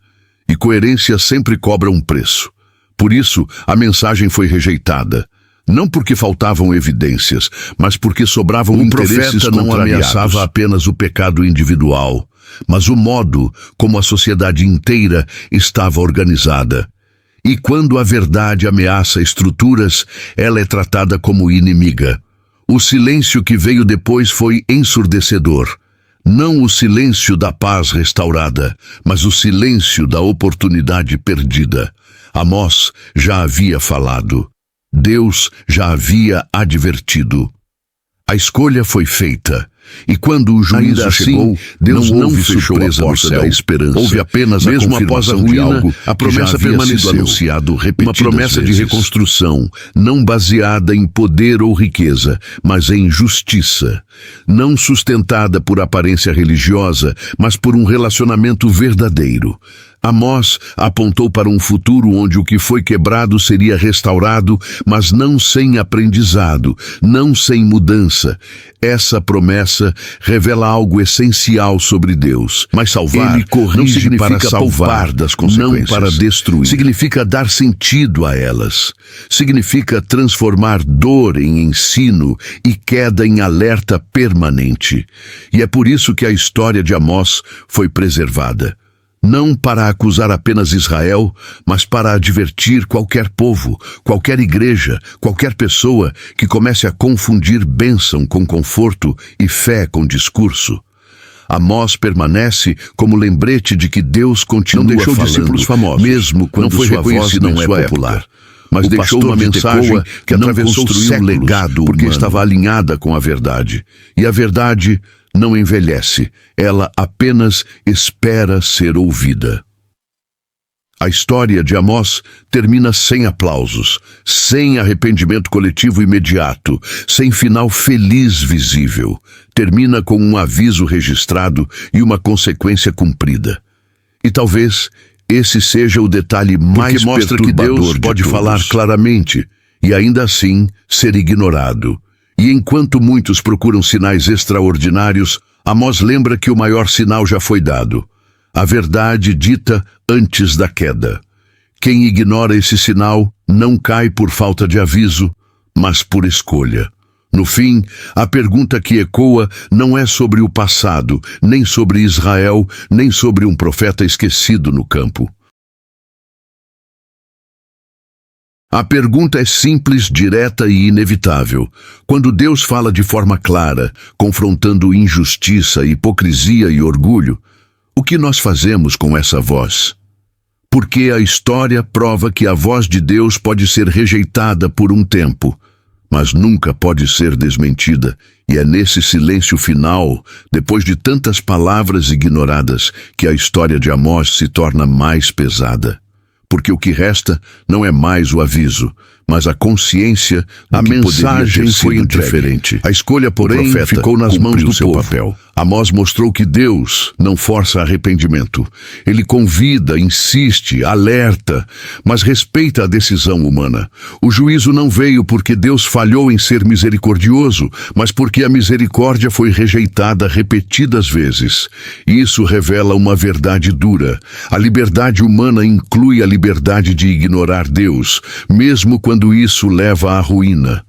Speaker 1: E coerência sempre cobra um preço. Por isso, a mensagem foi rejeitada. Não porque faltavam evidências, mas porque sobravam interesses contrariados. O profeta não ameaçava apenas o pecado individual, mas o modo como a sociedade inteira estava organizada. E quando a verdade ameaça estruturas, ela é tratada como inimiga. O silêncio que veio depois foi ensurdecedor. Não o silêncio da paz restaurada, mas o silêncio da oportunidade perdida. Amós já havia falado. Deus já havia advertido. A escolha foi feita. E quando o juízo chegou, Deus não fechou a porta da esperança. Houve apenas mesmo após a ruína, a promessa permaneceu. Anunciado repetidas uma promessa vezes. De reconstrução, não baseada em poder ou riqueza, mas em justiça. Não sustentada por aparência religiosa, mas por um relacionamento verdadeiro. Amós apontou para um futuro onde o que foi quebrado seria restaurado, mas não sem aprendizado, não sem mudança. Essa promessa revela algo essencial sobre Deus. Mas salvar Ele corrige não significa para salvar das consequências, não para destruir. Significa dar sentido a elas. Significa transformar dor em ensino e queda em alerta permanente. E é por isso que a história de Amós foi preservada. Não para acusar apenas Israel, mas para advertir qualquer povo, qualquer igreja, qualquer pessoa que comece a confundir bênção com conforto e fé com discurso. Amós permanece como lembrete de que Deus continua falando. Não deixou discípulos famosos, mesmo quando não foi sua voz não é popular. Mas deixou uma mensagem que atravessou séculos, legado porque estava alinhada com a verdade. E a verdade não envelhece, ela apenas espera ser ouvida. A história de Amós termina sem aplausos, sem arrependimento coletivo imediato, sem final feliz visível. Termina com um aviso registrado e uma consequência cumprida. E talvez esse seja o detalhe mais mostra que Deus pode falar claramente e ainda assim ser ignorado. E enquanto muitos procuram sinais extraordinários, Amós lembra que o maior sinal já foi dado. A verdade dita antes da queda. Quem ignora esse sinal não cai por falta de aviso, mas por escolha. No fim, a pergunta que ecoa não é sobre o passado, nem sobre Israel, nem sobre um profeta esquecido no campo. A pergunta é simples, direta e inevitável. Quando Deus fala de forma clara, confrontando injustiça, hipocrisia e orgulho, o que nós fazemos com essa voz? Porque a história prova que a voz de Deus pode ser rejeitada por um tempo, mas nunca pode ser desmentida. E é nesse silêncio final, depois de tantas palavras ignoradas, que a história de Amós se torna mais pesada. Porque o que resta não é mais o aviso, mas a consciência do que mensagem foi indiferente. A escolha, porém, ficou nas mãos do seu papel. Amós mostrou que Deus não força arrependimento. Ele convida, insiste, alerta, mas respeita a decisão humana. O juízo não veio porque Deus falhou em ser misericordioso, mas porque a misericórdia foi rejeitada repetidas vezes. Isso revela uma verdade dura. A liberdade humana inclui a liberdade de ignorar Deus, mesmo quando isso leva à ruína.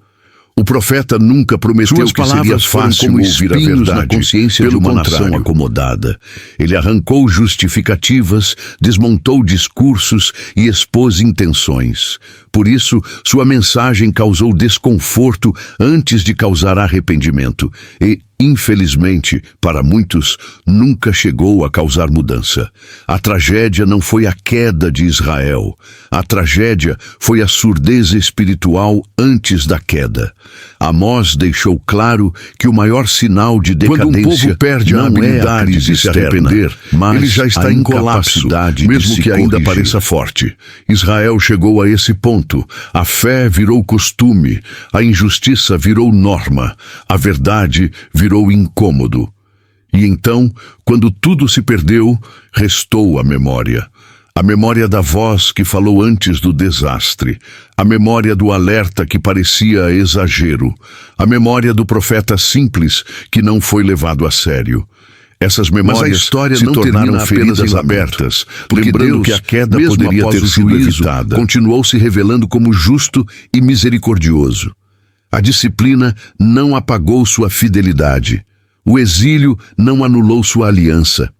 Speaker 1: O profeta nunca prometeu que seria fácil ouvir a verdade na consciência de uma nação acomodada. Ele arrancou justificativas, desmontou discursos e expôs intenções. Por isso, sua mensagem causou desconforto antes de causar arrependimento e, infelizmente, para muitos, nunca chegou a causar mudança. A tragédia não foi a queda de Israel. A tragédia foi a surdez espiritual antes da queda. Amós deixou claro que o maior sinal de decadência quando um povo perde a habilidade de se arrepender, mas ele já está em colapso, mesmo que ainda pareça forte. Israel chegou a esse ponto. A fé virou costume, a injustiça virou norma, a verdade virou incômodo. E então, quando tudo se perdeu, restou a memória. A memória da voz que falou antes do desastre. A memória do alerta que parecia exagero. A memória do profeta simples que não foi levado a sério. Essas memórias mas a história se não tornaram feridas abertas, lembrando que a queda poderia ter sido evitada. Continuou se revelando como justo e misericordioso. A disciplina não apagou sua fidelidade. O exílio não anulou sua aliança.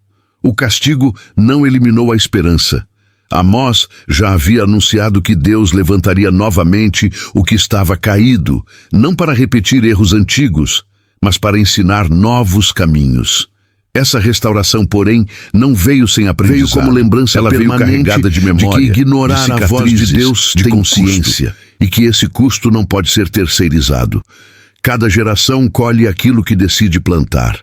Speaker 1: O castigo não eliminou a esperança. Amós já havia anunciado que Deus levantaria novamente o que estava caído, não para repetir erros antigos, mas para ensinar novos caminhos. Essa restauração, porém, não veio sem aprendizado. Veio como lembrança ela veio carregada de memória, de que ignorar a voz de Deus de consciência, custo, e que esse custo não pode ser terceirizado. Cada geração colhe aquilo que decide plantar.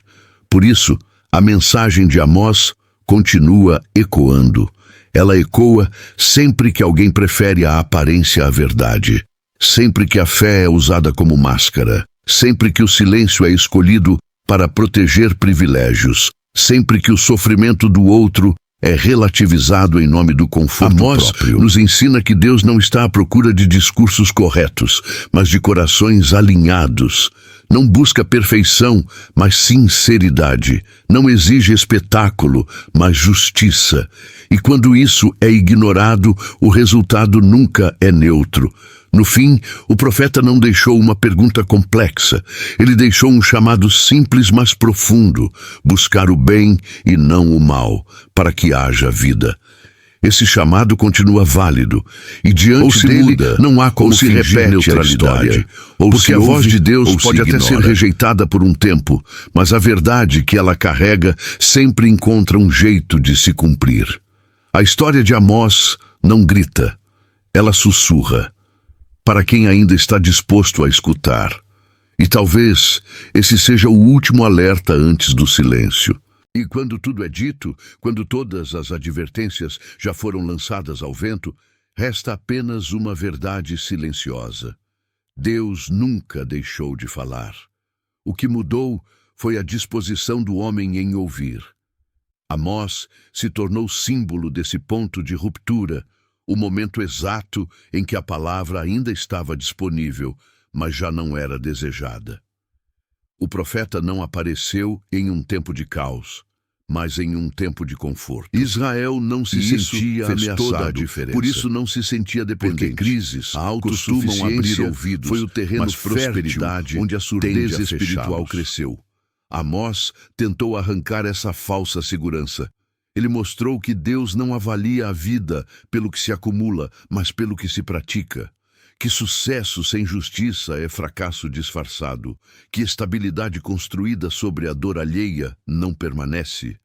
Speaker 1: Por isso, a mensagem de Amós continua ecoando. Ela ecoa sempre que alguém prefere a aparência à verdade, sempre que a fé é usada como máscara, sempre que o silêncio é escolhido para proteger privilégios, sempre que o sofrimento do outro é relativizado em nome do conforto próprio. Nos ensina que Deus não está à procura de discursos corretos, mas de corações alinhados. Não busca perfeição, mas sinceridade. Não exige espetáculo, mas justiça. E quando isso é ignorado, o resultado nunca é neutro. No fim, o profeta não deixou uma pergunta complexa. Ele deixou um chamado simples, mas profundo: buscar o bem e não o mal, para que haja vida. Esse chamado continua válido, e diante dele não há como se repete neutralidade. Porque a voz de Deus pode até ser rejeitada por um tempo, mas a verdade que ela carrega sempre encontra um jeito de se cumprir. A história de Amós não grita, ela sussurra, para quem ainda está disposto a escutar. E talvez esse seja o último alerta antes do silêncio. E quando tudo é dito, quando todas as advertências já foram lançadas ao vento, resta apenas uma verdade silenciosa. Deus nunca deixou de falar. O que mudou foi a disposição do homem em ouvir. Amós se tornou símbolo desse ponto de ruptura, o momento exato em que a palavra ainda estava disponível, mas já não era desejada. O profeta não apareceu em um tempo de caos, mas em um tempo de conforto. Israel não se sentia ameaçado, por isso não se sentia dependente. Porque crises costumam abrir ouvidos, foi o terreno fértil onde a surdez espiritual cresceu. Amós tentou arrancar essa falsa segurança. Ele mostrou que Deus não avalia a vida pelo que se acumula, mas pelo que se pratica. Que sucesso sem justiça é fracasso disfarçado. Que estabilidade construída sobre a dor alheia não permanece.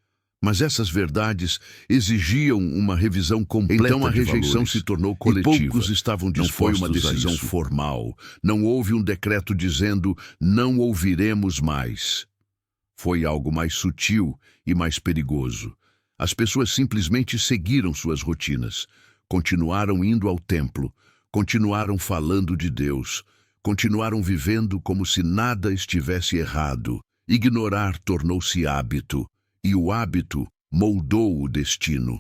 Speaker 1: Mas essas verdades exigiam uma revisão completa. Então a rejeição se tornou coletiva. E poucos estavam dispostos. Não foi uma decisão formal. Não houve um decreto dizendo, não ouviremos mais. Foi algo mais sutil e mais perigoso. As pessoas simplesmente seguiram suas rotinas, continuaram indo ao templo, continuaram falando de Deus, continuaram vivendo como se nada estivesse errado. Ignorar tornou-se hábito, e o hábito moldou o destino.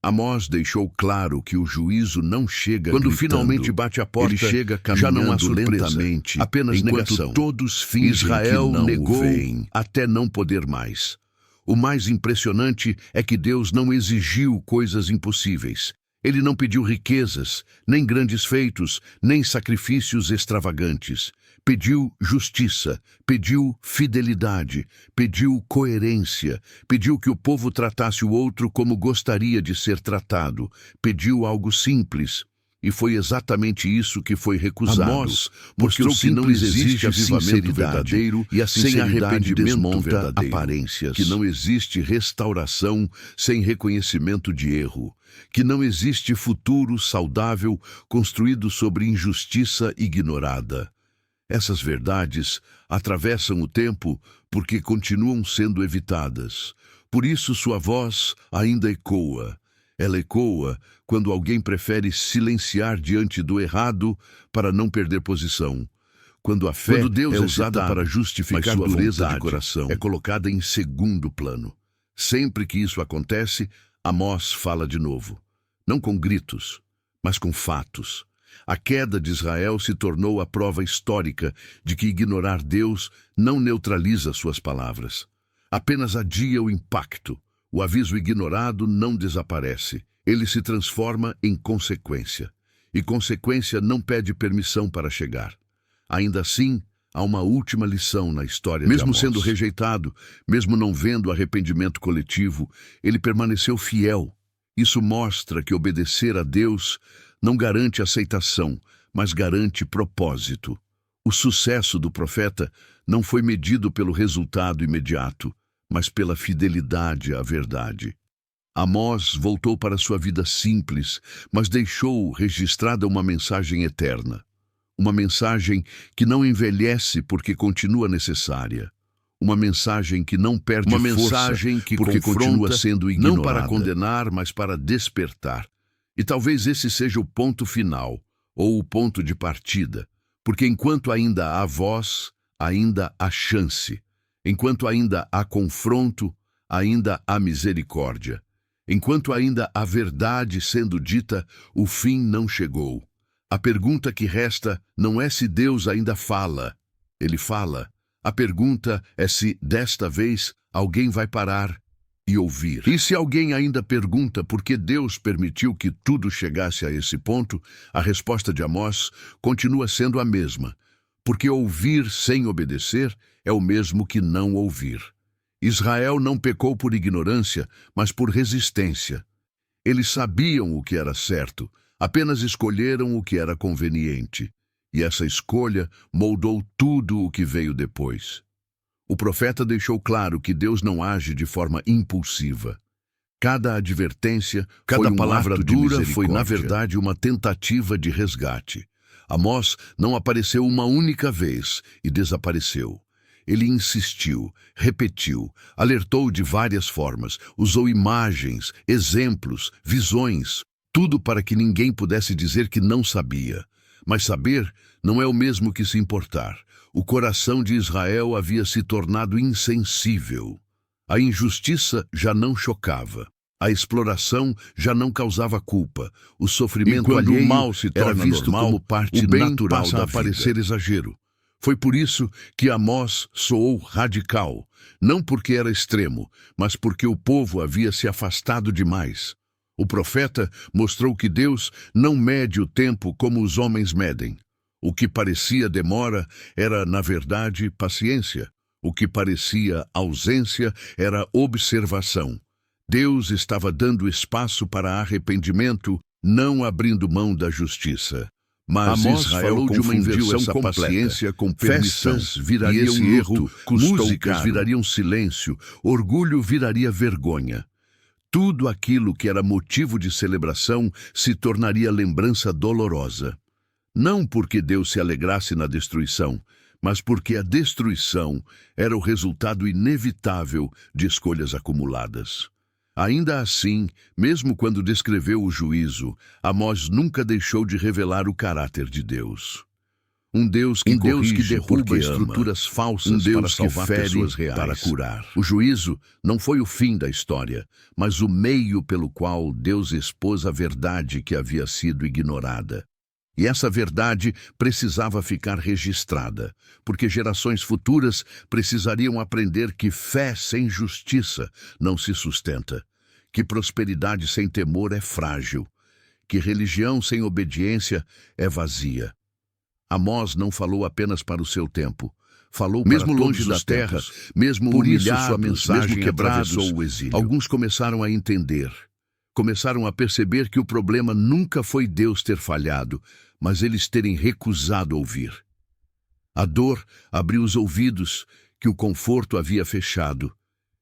Speaker 1: Amós deixou claro que o juízo não chega quando gritando. Finalmente bate a porta, ele chega caminhando, já não há surpresa, lentamente, apenas negação. Todos fingem Israel que não negou até não poder mais. O mais impressionante é que Deus não exigiu coisas impossíveis. Ele não pediu riquezas, nem grandes feitos, nem sacrifícios extravagantes. Pediu justiça, pediu fidelidade, pediu coerência, pediu que o povo tratasse o outro como gostaria de ser tratado, pediu algo simples. E foi exatamente isso que foi recusado. Amós mostrou que não existe avivamento verdadeiro e a sem arrependimento verdadeiro, aparências. Que não existe restauração sem reconhecimento de erro. Que não existe futuro saudável construído sobre injustiça ignorada. Essas verdades atravessam o tempo porque continuam sendo evitadas. Por isso sua voz ainda ecoa. Ela ecoa quando alguém prefere silenciar diante do errado para não perder posição. Quando a fé é usada para justificar sua dureza de coração, é colocada em segundo plano. Sempre que isso acontece, Amós fala de novo. Não com gritos, mas com fatos. A queda de Israel se tornou a prova histórica de que ignorar Deus não neutraliza suas palavras. Apenas adia o impacto. O aviso ignorado não desaparece. Ele se transforma em consequência. E consequência não pede permissão para chegar. Ainda assim, há uma última lição na história de Amós. Mesmo sendo rejeitado, mesmo não vendo arrependimento coletivo, ele permaneceu fiel. Isso mostra que obedecer a Deus não garante aceitação, mas garante propósito. O sucesso do profeta não foi medido pelo resultado imediato, mas pela fidelidade à verdade. Amós voltou para sua vida simples, mas deixou registrada uma mensagem eterna. Uma mensagem que não envelhece porque continua necessária. Uma mensagem que não perde força, uma mensagem que porque continua sendo ignorada. Não para condenar, mas para despertar. E talvez esse seja o ponto final, ou o ponto de partida, porque enquanto ainda há voz, ainda há chance. Enquanto ainda há confronto, ainda há misericórdia. Enquanto ainda há verdade sendo dita, o fim não chegou. A pergunta que resta não é se Deus ainda fala. Ele fala. A pergunta é se, desta vez, alguém vai parar e ouvir. E se alguém ainda pergunta por que Deus permitiu que tudo chegasse a esse ponto, a resposta de Amós continua sendo a mesma. Porque ouvir sem obedecer é o mesmo que não ouvir. Israel não pecou por ignorância, mas por resistência. Eles sabiam o que era certo, apenas escolheram o que era conveniente. E essa escolha moldou tudo o que veio depois. O profeta deixou claro que Deus não age de forma impulsiva. Cada advertência, cada palavra dura foi, na verdade, uma tentativa de resgate. Amós não apareceu uma única vez e desapareceu. Ele insistiu, repetiu, alertou de várias formas, usou imagens, exemplos, visões, tudo para que ninguém pudesse dizer que não sabia. Mas saber não é o mesmo que se importar. O coração de Israel havia se tornado insensível. A injustiça já não chocava. A exploração já não causava culpa. O sofrimento alheio o mal se torna visto normal, como parte natural da vida. A parecer exagero. Foi por isso que Amós soou radical, não porque era extremo, mas porque o povo havia se afastado demais. O profeta mostrou que Deus não mede o tempo como os homens medem. O que parecia demora era, na verdade, paciência. O que parecia ausência era observação. Deus estava dando espaço para arrependimento, não abrindo mão da justiça. Mas
Speaker 2: Amós
Speaker 1: Israel
Speaker 2: falou de uma
Speaker 1: confundiu
Speaker 2: inversão
Speaker 1: essa
Speaker 2: completa.
Speaker 1: paciência com permissão.
Speaker 2: Festas virariam
Speaker 1: E esse
Speaker 2: luto,
Speaker 1: erro,
Speaker 2: custou
Speaker 1: músicas
Speaker 2: caro.
Speaker 1: virariam silêncio, orgulho viraria vergonha. Tudo aquilo que era motivo de celebração se tornaria lembrança dolorosa. Não porque Deus se alegrasse na destruição, mas porque a destruição era o resultado inevitável de escolhas acumuladas. Ainda assim, mesmo quando descreveu o juízo, Amós nunca deixou de revelar o caráter de Deus. Um Deus que derruba estruturas falsas para salvar pessoas reais, para curar. O juízo não foi o fim da história, mas o meio pelo qual Deus expôs a verdade que havia sido ignorada. E essa verdade precisava ficar registrada, porque gerações futuras precisariam aprender que fé sem justiça não se sustenta, que prosperidade sem temor é frágil, que religião sem obediência é vazia. Amós não falou apenas para o seu tempo, falou
Speaker 2: Mesmo
Speaker 1: para
Speaker 2: longe
Speaker 1: todos
Speaker 2: da
Speaker 1: os
Speaker 2: terra,
Speaker 1: tempos, mesmo
Speaker 2: por isso
Speaker 1: humilhados,
Speaker 2: sua mensagem
Speaker 1: mesmo quebrados,
Speaker 2: atravessou o exílio.
Speaker 1: Alguns começaram a entender. Começaram a perceber que o problema nunca foi Deus ter falhado, mas eles terem recusado ouvir. A dor abriu os ouvidos que o conforto havia fechado.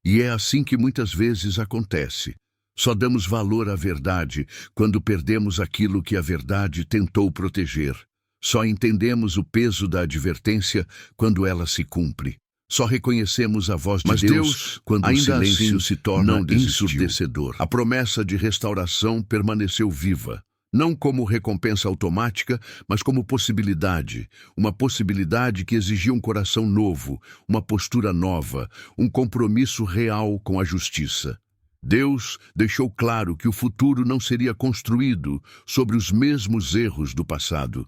Speaker 1: E é assim que muitas vezes acontece. Só damos valor à verdade quando perdemos aquilo que a verdade tentou proteger. Só entendemos o peso da advertência quando ela se cumpre. Só reconhecemos a voz de Deus quando o silêncio se torna ensurdecedor. A promessa de restauração permaneceu viva, não como recompensa automática, mas como possibilidade. Uma possibilidade que exigia um coração novo, uma postura nova, um compromisso real com a justiça. Deus deixou claro que o futuro não seria construído sobre os mesmos erros do passado.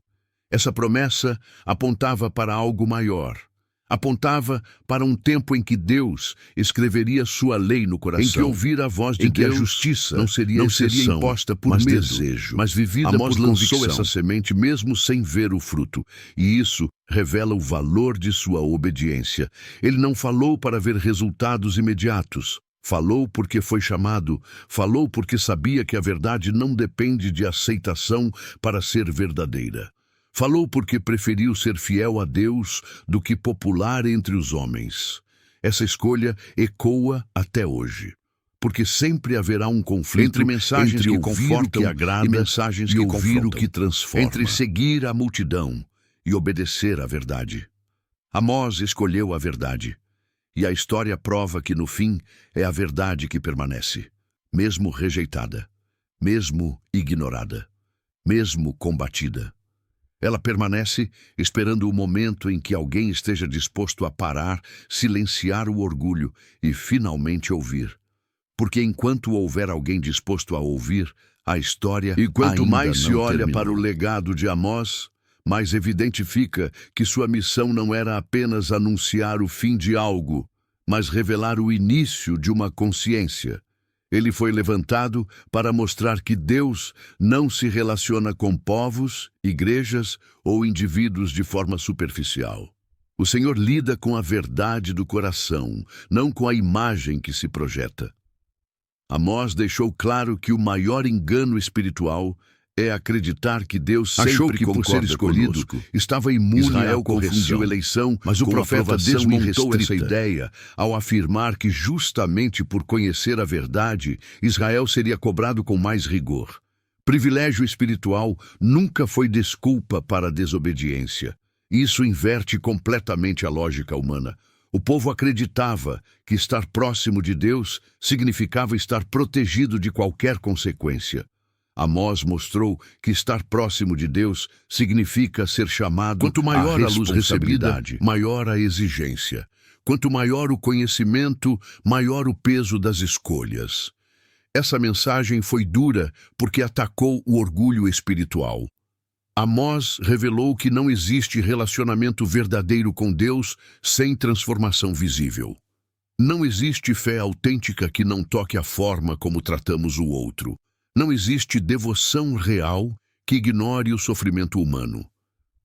Speaker 1: Essa promessa apontava para algo maior. Apontava para um tempo em que Deus escreveria sua lei no coração,
Speaker 2: em que ouvir a voz de
Speaker 1: em que
Speaker 2: Deus
Speaker 1: a justiça
Speaker 2: não seria
Speaker 1: imposta por
Speaker 2: mas
Speaker 1: medo,
Speaker 2: desejo,
Speaker 1: mas vivida
Speaker 2: Amós
Speaker 1: por convicção.
Speaker 2: lançou
Speaker 1: Essa semente mesmo sem ver o fruto, e isso revela o valor de sua obediência. Ele não falou para ver resultados imediatos. Falou porque foi chamado, falou porque sabia que a verdade não depende de aceitação para ser verdadeira. Falou porque preferiu ser fiel a Deus do que popular entre os homens. Essa escolha ecoa até hoje, porque sempre haverá um conflito
Speaker 2: entre mensagens
Speaker 1: entre
Speaker 2: que
Speaker 1: ouvir
Speaker 2: confortam
Speaker 1: o que agrada
Speaker 2: e mensagens
Speaker 1: e
Speaker 2: que
Speaker 1: ouvir
Speaker 2: confrontam,
Speaker 1: o que transforma,
Speaker 2: entre
Speaker 1: seguir a multidão e obedecer à verdade. Amós escolheu a verdade, e a história prova que no fim é a verdade que permanece, mesmo rejeitada, mesmo ignorada, mesmo combatida. Ela permanece esperando o momento em que alguém esteja disposto a parar, silenciar o orgulho e finalmente ouvir. Porque enquanto houver alguém disposto a ouvir, a história
Speaker 2: E quanto
Speaker 1: ainda
Speaker 2: mais se
Speaker 1: não
Speaker 2: olha
Speaker 1: terminou.
Speaker 2: para
Speaker 1: O legado de Amós, mais evidente fica que sua missão não era apenas anunciar o fim de algo, mas revelar o início de uma consciência. Ele foi levantado para mostrar que Deus não se relaciona com povos, igrejas ou indivíduos de forma superficial. O Senhor lida com a verdade do coração, não com a imagem que se projeta. Amós deixou claro que o maior engano espiritual é acreditar que Deus sempre
Speaker 2: Achou que, por ser
Speaker 1: concorda
Speaker 2: escolhido,
Speaker 1: conosco, estava imune
Speaker 2: Israel
Speaker 1: à correção.
Speaker 2: confundiu eleição
Speaker 1: Mas o
Speaker 2: com
Speaker 1: profeta
Speaker 2: aprovação
Speaker 1: desmontou essa
Speaker 2: irrestrita.
Speaker 1: ideia ao afirmar que justamente por conhecer a verdade, Israel seria cobrado com mais rigor. Privilégio espiritual nunca foi desculpa para a desobediência. Isso inverte completamente a lógica humana. O povo acreditava que estar próximo de Deus significava estar protegido de qualquer consequência. Amós mostrou que estar próximo de Deus significa ser chamado. Quanto maior a luz recebida, maior a exigência. Quanto maior o conhecimento, maior o peso das escolhas. Essa mensagem foi dura porque atacou o orgulho espiritual. Amós revelou que não existe relacionamento verdadeiro com Deus sem transformação visível. Não existe fé autêntica que não toque a forma como tratamos o outro. Não existe devoção real que ignore o sofrimento humano.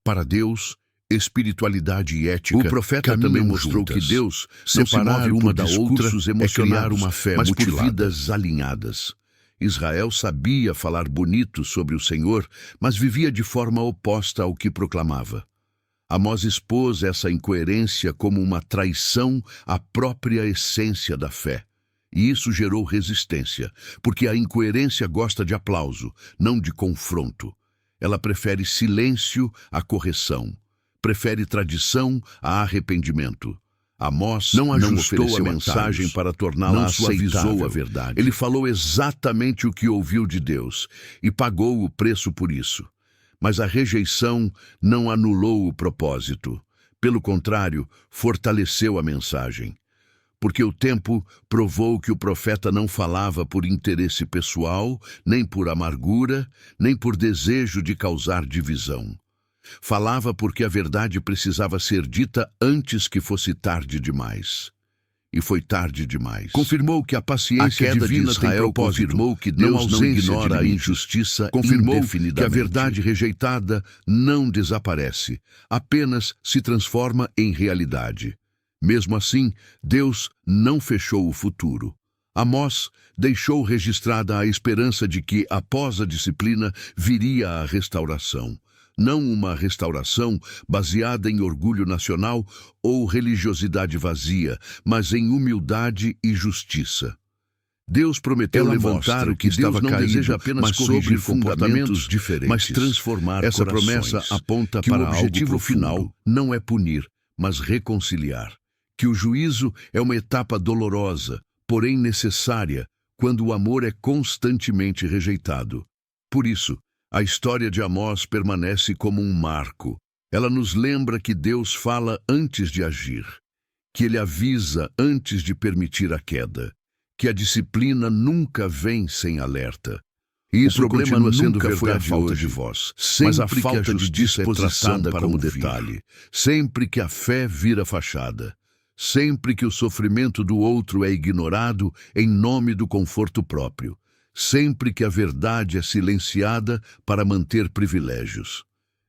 Speaker 1: Para Deus, espiritualidade e ética, o profeta também mostrou que Deus separar uma da outra é criar uma fé mas por vidas alinhadas. Israel sabia falar bonito sobre o Senhor, mas vivia de forma oposta ao que proclamava. Amós expôs essa incoerência como uma traição à própria essência da fé. E isso gerou resistência, porque a incoerência gosta de aplauso, não de confronto. Ela prefere silêncio à correção, prefere tradição a arrependimento. Amós não ajustou a mensagem para torná-la aceitável. A verdade. Ele falou exatamente o que ouviu de Deus e pagou o preço por isso. Mas a rejeição não anulou o propósito. Pelo contrário, fortaleceu a mensagem. Porque o tempo provou que o profeta não falava por interesse pessoal, nem por amargura, nem por desejo de causar divisão. Falava porque a verdade precisava ser dita antes que fosse tarde demais. E foi tarde demais. Confirmou que a paciência divina de Israel confirmou que Deus não ignora a injustiça indefinidamente. Que a verdade rejeitada não desaparece, apenas se transforma em realidade. Mesmo assim, Deus não fechou o futuro. Amós deixou registrada a esperança de que, após a disciplina, viria a restauração. Não uma restauração baseada em orgulho nacional ou religiosidade vazia, mas em humildade e justiça. Deus prometeu levantar o que estava caído, deseja apenas mas corrigir comportamentos diferentes, mas transformar essa corações. Promessa aponta que para o objetivo final não é punir, mas reconciliar. Que o juízo é uma etapa dolorosa, porém necessária, quando o amor é constantemente rejeitado. Por isso, a história de Amós permanece como um marco. Ela nos lembra que Deus fala antes de agir, que Ele avisa antes de permitir a queda, que a disciplina nunca vem sem alerta. E isso o problema nunca foi a falta de voz, mas a falta de disposição para o detalhe. Sempre que a fé vira fachada, sempre que o sofrimento do outro é ignorado em nome do conforto próprio, sempre que a verdade é silenciada para manter privilégios.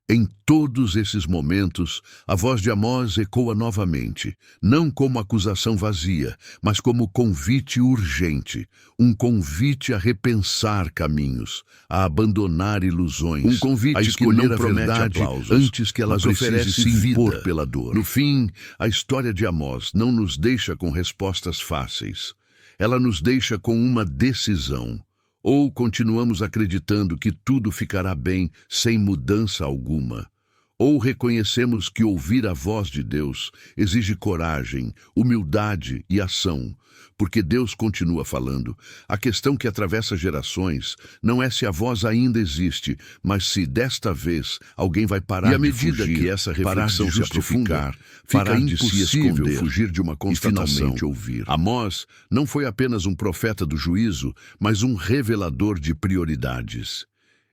Speaker 1: Em todos esses momentos, a voz de Amós ecoa novamente, não como acusação vazia, mas como convite urgente, um convite a repensar caminhos, a abandonar ilusões, um convite a escolher a verdade antes que ela precise se impor pela dor. No fim, a história de Amós não nos deixa com respostas fáceis. Ela nos deixa com uma decisão. Ou continuamos acreditando que tudo ficará bem sem mudança alguma, ou reconhecemos que ouvir a voz de Deus exige coragem, humildade e ação, porque Deus continua falando. A questão que atravessa gerações não é se a voz ainda existe, mas se desta vez alguém vai parar de fugir. E à medida que essa reflexão se aprofundar, fica impossível fugir de uma constatação. Ouvir. Amós não foi apenas um profeta do juízo, mas um revelador de prioridades.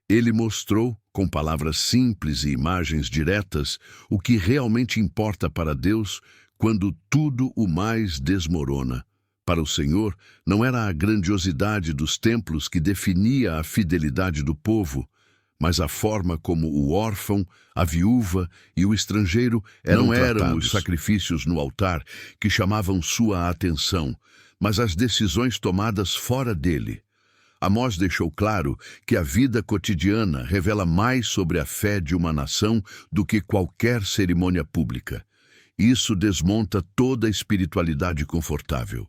Speaker 1: Ele mostrou, com palavras simples e imagens diretas, o que realmente importa para Deus quando tudo o mais desmorona. Para o Senhor, não era a grandiosidade dos templos que definia a fidelidade do povo, mas a forma como o órfão, a viúva e o estrangeiro não eram os sacrifícios no altar que chamavam sua atenção, mas as decisões tomadas fora dele. Amós deixou claro que a vida cotidiana revela mais sobre a fé de uma nação do que qualquer cerimônia pública. Isso desmonta toda a espiritualidade confortável,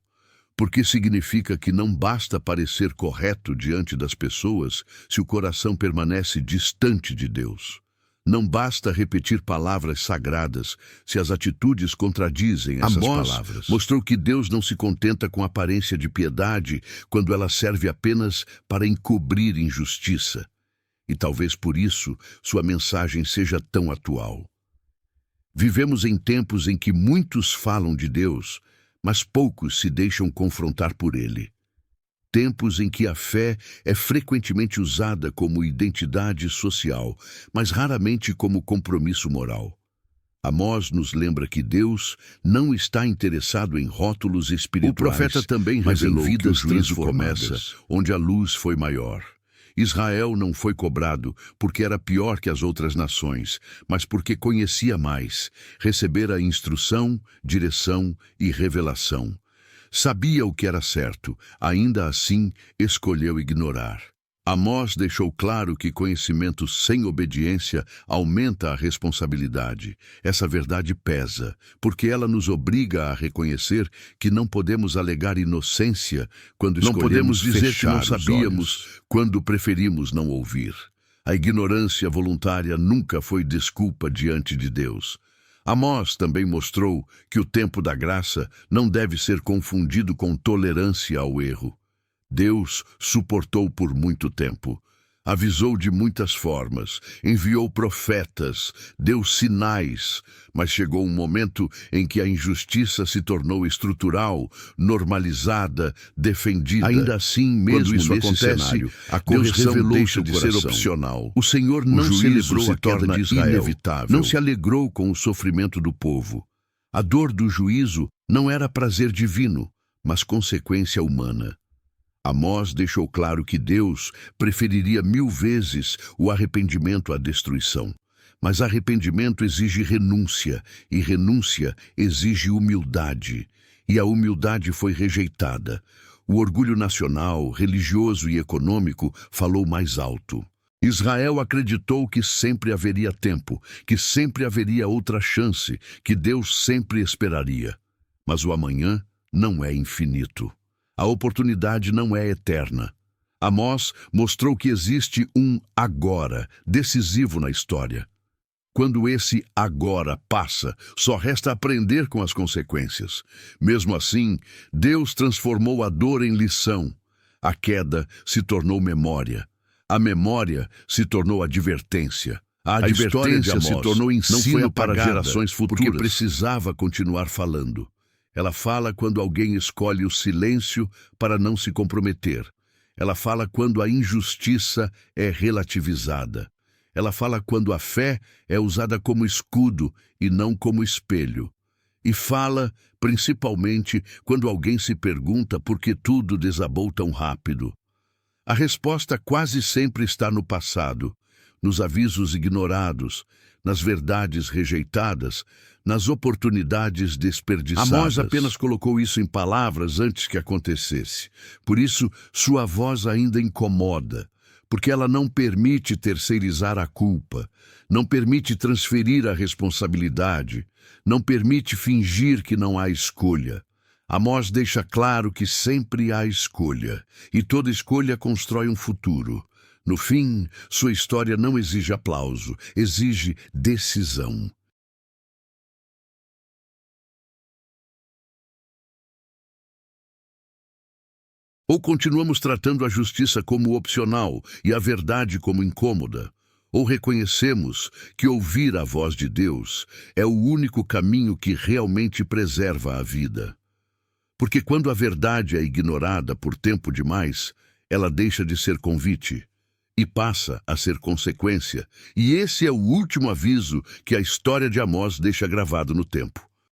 Speaker 1: porque significa que não basta parecer correto diante das pessoas se o coração permanece distante de Deus. Não basta repetir palavras sagradas se as atitudes contradizem essas palavras. Mostrou que Deus não se contenta com a aparência de piedade quando ela serve apenas para encobrir injustiça. E talvez por isso sua mensagem seja tão atual. Vivemos em tempos em que muitos falam de Deus, mas poucos se deixam confrontar por Ele. tempos em que a fé é frequentemente usada como identidade social, mas raramente como compromisso moral. Amós nos lembra que Deus não está interessado em rótulos espirituais. O profeta também revelou que o juízo começa onde a luz foi maior. Israel não foi cobrado porque era pior que as outras nações, mas porque conhecia mais, recebera instrução, direção e revelação. Sabia o que era certo, ainda assim escolheu ignorar. Amós deixou claro que conhecimento sem obediência aumenta a responsabilidade. Essa verdade pesa, porque ela nos obriga a reconhecer que não podemos alegar inocência quando escolhemos
Speaker 2: Não podemos dizer que não
Speaker 1: sabíamos, quando preferimos não ouvir. A ignorância voluntária nunca foi desculpa diante de Deus. Amós também mostrou que o tempo da graça não deve ser confundido com tolerância ao erro. Deus suportou por muito tempo, avisou de muitas formas, enviou profetas, deu sinais, mas chegou um momento em que a injustiça se tornou estrutural, normalizada, defendida. Ainda assim, mesmo isso acontece, a correção deixa de ser opcional. O Senhor não celebrou a queda de Israel, inevitável. Não se alegrou com o sofrimento do povo. A dor do juízo não era prazer divino, mas consequência humana. Amós deixou claro que Deus preferiria 1000 vezes o arrependimento à destruição. Mas arrependimento exige renúncia, e renúncia exige humildade. E a humildade foi rejeitada. O orgulho nacional, religioso e econômico falou mais alto. Israel acreditou que sempre haveria tempo, que sempre haveria outra chance, que Deus sempre esperaria. Mas o amanhã não é infinito. A oportunidade não é eterna. Amós mostrou que existe um agora decisivo na história. Quando esse agora passa, só resta aprender com as consequências. Mesmo assim, Deus transformou a dor em lição. A queda se tornou memória. A memória se tornou advertência. A advertência se tornou ensino para gerações futuras, porque precisava continuar falando. Ela fala quando alguém escolhe o silêncio para não se comprometer. Ela fala quando a injustiça é relativizada. Ela fala quando a fé é usada como escudo e não como espelho. E fala, principalmente, quando alguém se pergunta por que tudo desabou tão rápido. A resposta quase sempre está no passado, nos avisos ignorados, nas verdades rejeitadas, nas oportunidades desperdiçadas. Amós apenas colocou isso em palavras antes que acontecesse. Por isso, sua voz ainda incomoda, porque ela não permite terceirizar a culpa, não permite transferir a responsabilidade, não permite fingir que não há escolha. Amós deixa claro que sempre há escolha, e toda escolha constrói um futuro. No fim, sua história não exige aplauso, exige decisão. Ou continuamos tratando a justiça como opcional e a verdade como incômoda, ou reconhecemos que ouvir a voz de Deus é o único caminho que realmente preserva a vida. Porque quando a verdade é ignorada por tempo demais, ela deixa de ser convite e passa a ser consequência. E esse é o último aviso que a história de Amós deixa gravado no tempo.